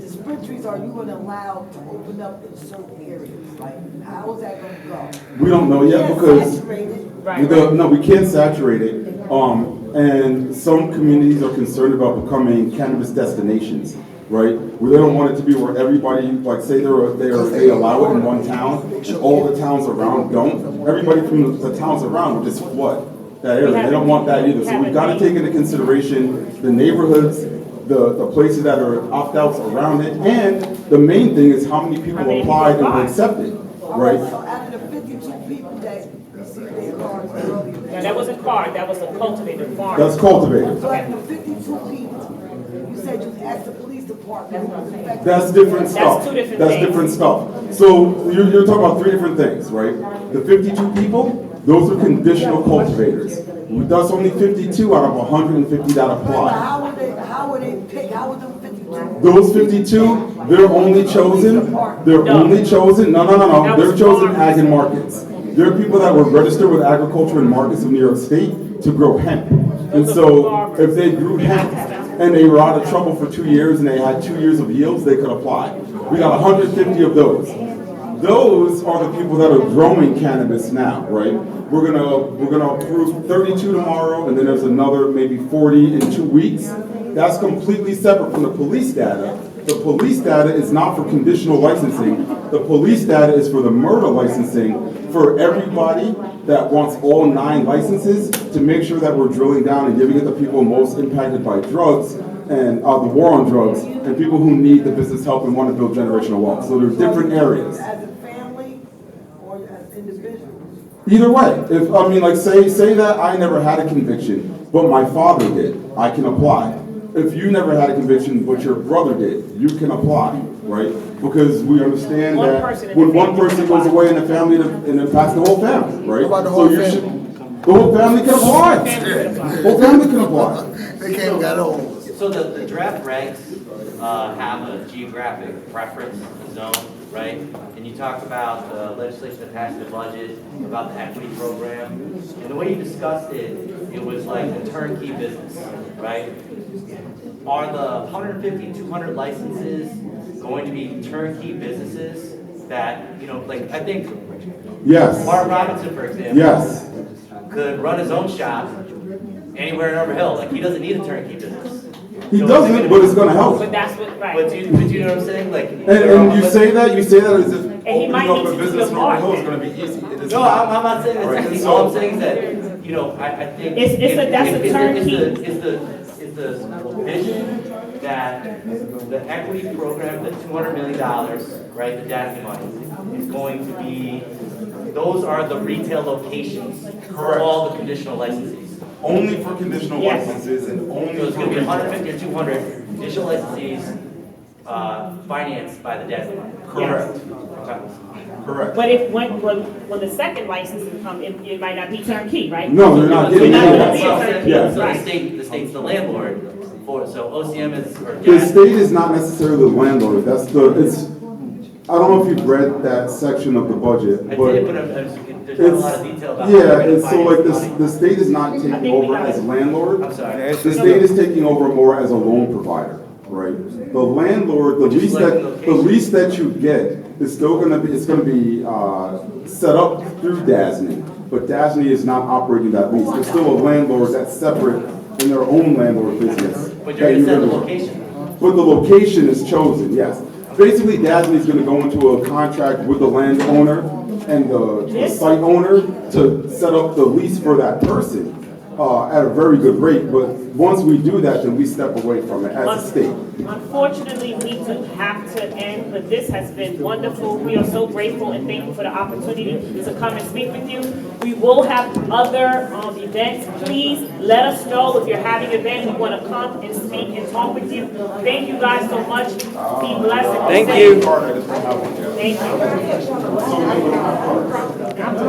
dispensaries are you going to allow to open up in certain areas? Like, how is that going to go? We don't know yet because we can't saturate it. And some communities are concerned about becoming cannabis destinations, right? Where they don't want it to be where everybody, like say they allow it in one town, and all the towns around don't. Everybody from the towns around will just flood that area. They don't want that either. So we've got to take into consideration the neighborhoods, the places that are opt-outs around it, and the main thing is how many people applied and were accepted, right? So out of the 52 people that received their cards earlier. No, that wasn't CAR, that was a cultivated farm. That's cultivated. So out of the 52 people, you said you asked the police department. That's different stuff. That's 2 different That's things. different stuff. So you're talking about 3 different things, right? The 52 people, those are conditional cultivators. That's only 52 out of 150 that apply. How would they pick? How would them 52? Those 52, they're only chosen. They're only chosen. No. They're chosen ag and markets. There are people that were registered with agriculture and markets of New York State to grow hemp. And so if they grew hemp and they were out of trouble for 2 years and they had 2 years of yields, they could apply. We got 150 of those. Those are the people that are growing cannabis now, right? We're gonna approve 32 tomorrow, and then there's another maybe 40 in 2 weeks. That's completely separate from the police data. The police data is not for conditional licensing. The police data is for the murder licensing for everybody that wants all 9 licenses to make sure that we're drilling down and giving it to people most impacted by drugs and the war on drugs and people who need the business help and want to build generational wealth. So there's different areas. As a family or as individuals? Either way, if I mean, like, say that I never had a conviction, but my father did, I can apply. If you never had a conviction, but your brother did, you can apply, right? Because we understand that when one person goes away in the family, and it impacts the whole family, right? What about the whole So family? the whole family can apply. The whole family can apply. They came and got home. So the draft regs have a geographic preference zone, right? And you talked about the legislation that passed the budget, about the equity program. And the way you discussed it, it was like a turnkey business, right? Are the 150, 200 licenses going to be turnkey businesses that, you know, like, I think Yes. Mark Robinson, for example, Yes. could run his own shop anywhere in Over Hill. Like, he doesn't need a turnkey business. He So doesn't, but it's gonna help. But that's what, right. But you know what I'm saying? Like, And you say that as if he might opening up need a to business do in the Over Hill is market. gonna be easy. It is no, not. I'm not saying that's Right, easy. and All I'm so- saying is that, you know, I think. That's a turnkey. Is the vision that the equity program, the $200 million, right, the DASNY money, is going to be, those are the retail locations for all the conditional licensees. Only for conditional Yes. licenses and only So it's for going to be retail. 150 or 200 conditional licensees financed by the DASNY money. Correct. Okay. Correct. But if, when the second license comes, it might not be turnkey, right? No, you're not getting You're not any of gonna that be a stuff. turnkey, Yeah. So right. the state's the landlord for, so OCM is, or The DASNY. state is not necessarily the landlord, I don't know if you've read that section of the budget, I but did, but there's not a lot of detail about. how yeah, they're gonna and so like finance money. the state is not taking think we over got as it. landlord. I'm sorry. The state is taking over more as a loan provider, right? The landlord, the Which is lease like that, the the lease that you get is still gonna be, it's gonna be, set up through DASNY, but DASNY is not operating that lease. There's still a landlord that's separate in their own landlord business. But you're that gonna set the gonna- location. But the location is chosen, yes. Basically, DASNY is gonna go into a contract with the landowner and the site owner to set up the lease for that person at a very good rate. But once we do that, then we step away from it as a state. Unfortunately, we do have to end, but this has been wonderful. We are so grateful and thank you for the opportunity to come and speak with you. We will have other events. Please let us know if you're having an event. We want to come and speak and talk with you. Thank you guys so much. Be blessed. And be Thank safe. you. Thank you.